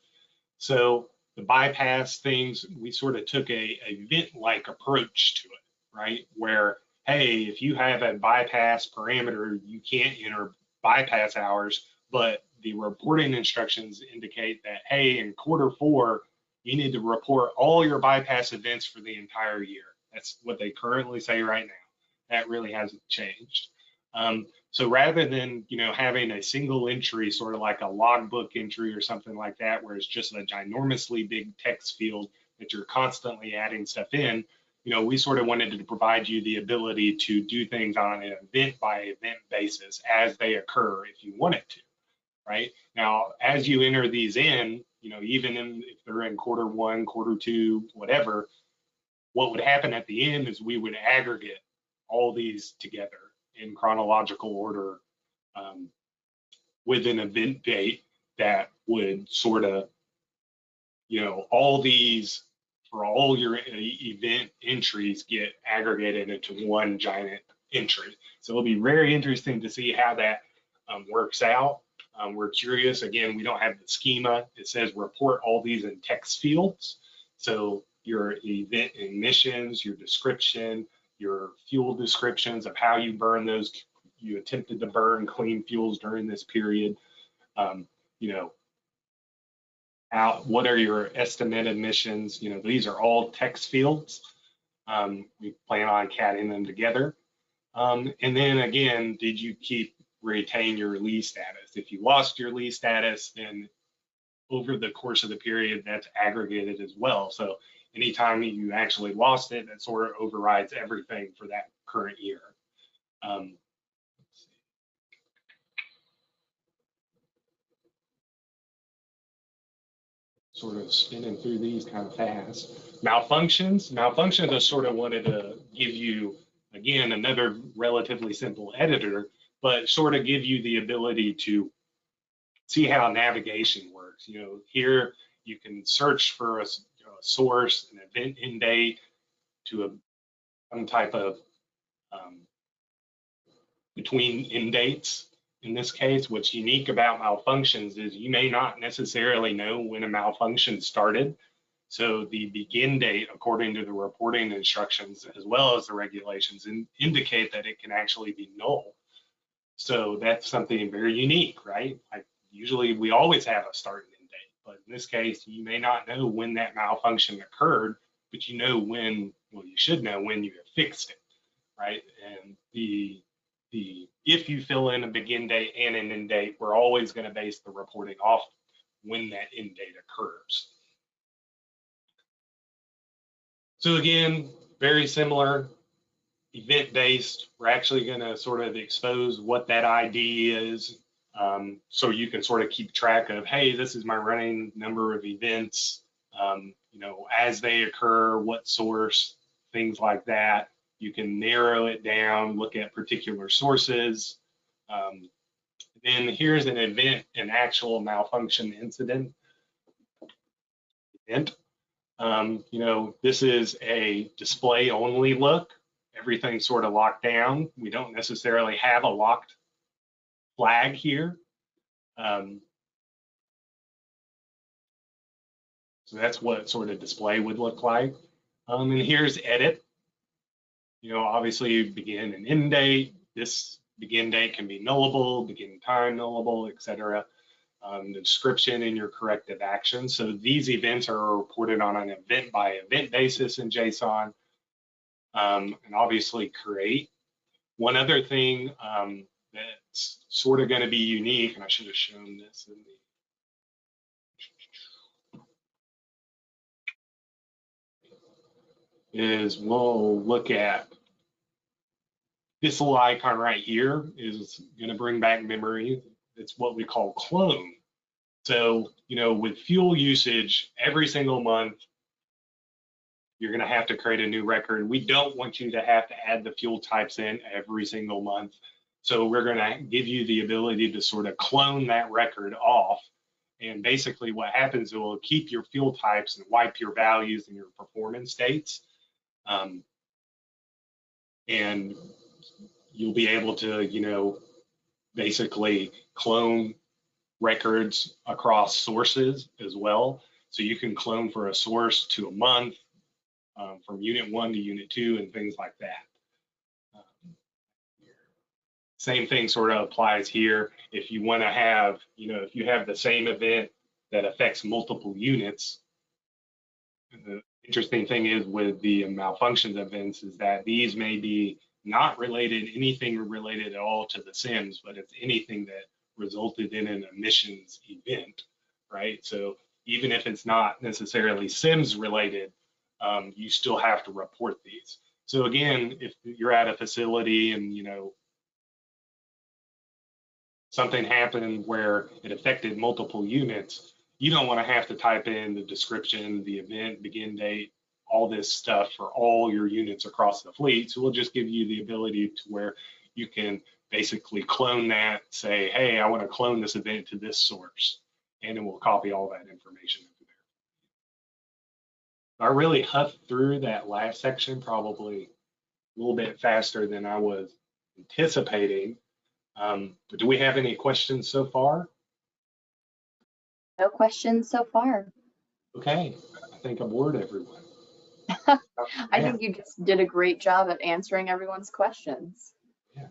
So the bypass things, we sort of took a event-like approach to it, right? Where, hey, if you have a bypass parameter, you can't enter bypass hours, but the reporting instructions indicate that, hey, in Q4, you need to report all your bypass events for the entire year. That's what they currently say right now. That really hasn't changed. So rather than, having a single entry, sort of like a logbook entry or something like that, where it's just a ginormously big text field that you're constantly adding stuff in, we sort of wanted to provide you the ability to do things on an event by event basis as they occur if you wanted to, right? Now, as you enter these in, even if they're in Q1, Q2, whatever, what would happen at the end is we would aggregate all these together in chronological order with an event date that would sort of, all these, for all your event entries, get aggregated into one giant entry. So it'll be very interesting to see how that works out. We're curious. Again, we don't have the schema. It says report all these in text fields. So your event emissions, your description, your fuel descriptions of how you burn those, you attempted to burn clean fuels during this period, what are your estimated emissions? These are all text fields. We plan on catting them together. And then again, did you retain your lease status? If you lost your lease status, then over the course of the period, that's aggregated as well. So anytime you actually lost it, that sort of overrides everything for that current year. Let's see. Sort of spinning through these kind of fast. Malfunctions I sort of wanted to give you, again, another relatively simple editor, but sort of give you the ability to see how navigation works. Here you can search for a source, an event end date, to some type of between end dates. In this case, what's unique about malfunctions is you may not necessarily know when a malfunction started. So the begin date, according to the reporting instructions, as well as the regulations, indicate that it can actually be null. So that's something very unique, right? Like usually we always have a start and end date, but in this case, you may not know when that malfunction occurred, but you know when, well, you should know when you have fixed it, right? And if you fill in a begin date and an end date, we're always going to base the reporting off when that end date occurs. So again, very similar, event-based. We're actually going to sort of expose what that ID is, so you can sort of keep track of, hey, this is my running number of events, you know, as they occur, what source, things like that. You can narrow it down, look at particular sources. Then here's an event, an actual malfunction incident event. You know, this is a display only look. Everything's sort of locked down. We don't necessarily have a locked flag here. So that's what sort of display would look like. And here's edit. You know, obviously begin and end date. This begin date can be nullable, begin time nullable, etc. The description and your corrective action. So these events are reported on an event by event basis in JSON, and obviously create. One other thing that's sort of going to be unique, and I should have shown this in the, is we'll look at this little icon right here is going to bring back memory. It's what we call clone. So, you know, with fuel usage every single month, you're going to have to create a new record. We don't want you to have to add the fuel types in every single month. So we're going to give you the ability to sort of clone that record off. And basically what happens is it will keep your fuel types and wipe your values and your performance states. And you'll be able to, you know, basically clone records across sources as well. So you can clone for a source to a month, from unit 1 to unit 2 and things like that. Same thing sort of applies here. If you want to have, you know, if you have the same event that affects multiple units, the interesting thing is with the malfunctions events is that these may be not related, anything related at all to the SIMs, but it's anything that resulted in an emissions event, right? So even if it's not necessarily SIMs related, you still have to report these. So again, if you're at a facility and, you know, something happened where it affected multiple units, you don't want to have to type in the description, the event, begin date, all this stuff for all your units across the fleet. So we'll just give you the ability to where you can basically clone that, say, hey, I want to clone this event to this source, and then we'll copy all that information into there. I really huffed through that last section probably a little bit faster than I was anticipating. But do we have any questions so far? No questions so far. Okay, I think I'm bored, everyone. I think you just did a great job at answering everyone's questions. Yeah.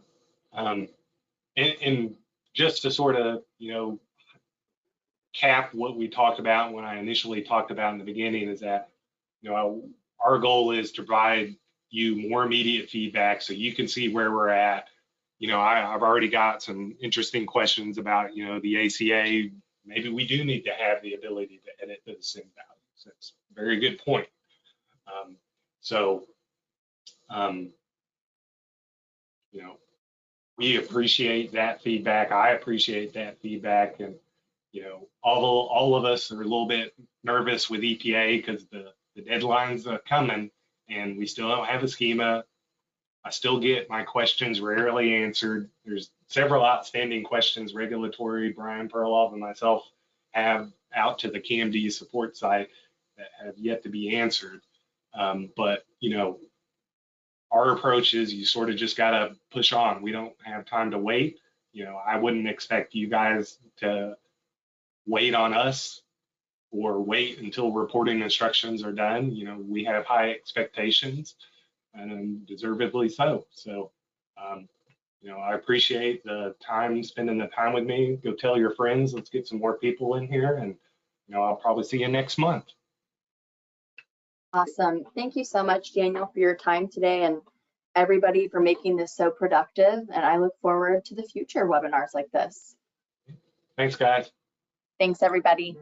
And just to sort of, you know, cap what we talked about when I initially talked about in the beginning is that, you know, our goal is to provide you more immediate feedback so you can see where we're at. You know, I've already got some interesting questions about, you know, the ACA. Maybe we do need to have the ability to edit those SIM values. That's a very good point. You know, we appreciate that feedback. I appreciate that feedback. And, you know, all of us are a little bit nervous with EPA because the deadlines are coming and we still don't have a schema. I still get my questions rarely answered. There's several outstanding questions regulatory, Brian Perloff and myself have out to the KMD support site that have yet to be answered. But, you know, our approach is you sort of just got to push on. We don't have time to wait. You know, I wouldn't expect you guys to wait on us or wait until reporting instructions are done. You know, we have high expectations and deservedly so. So, I appreciate the time, spending the time with me. Go tell your friends. Let's get some more people in here, and I'll probably see you next month. Awesome. Thank you so much, Daniel, for your time today, and everybody for making this so productive. And I look forward to the future webinars like this. Thanks, guys. Thanks, everybody.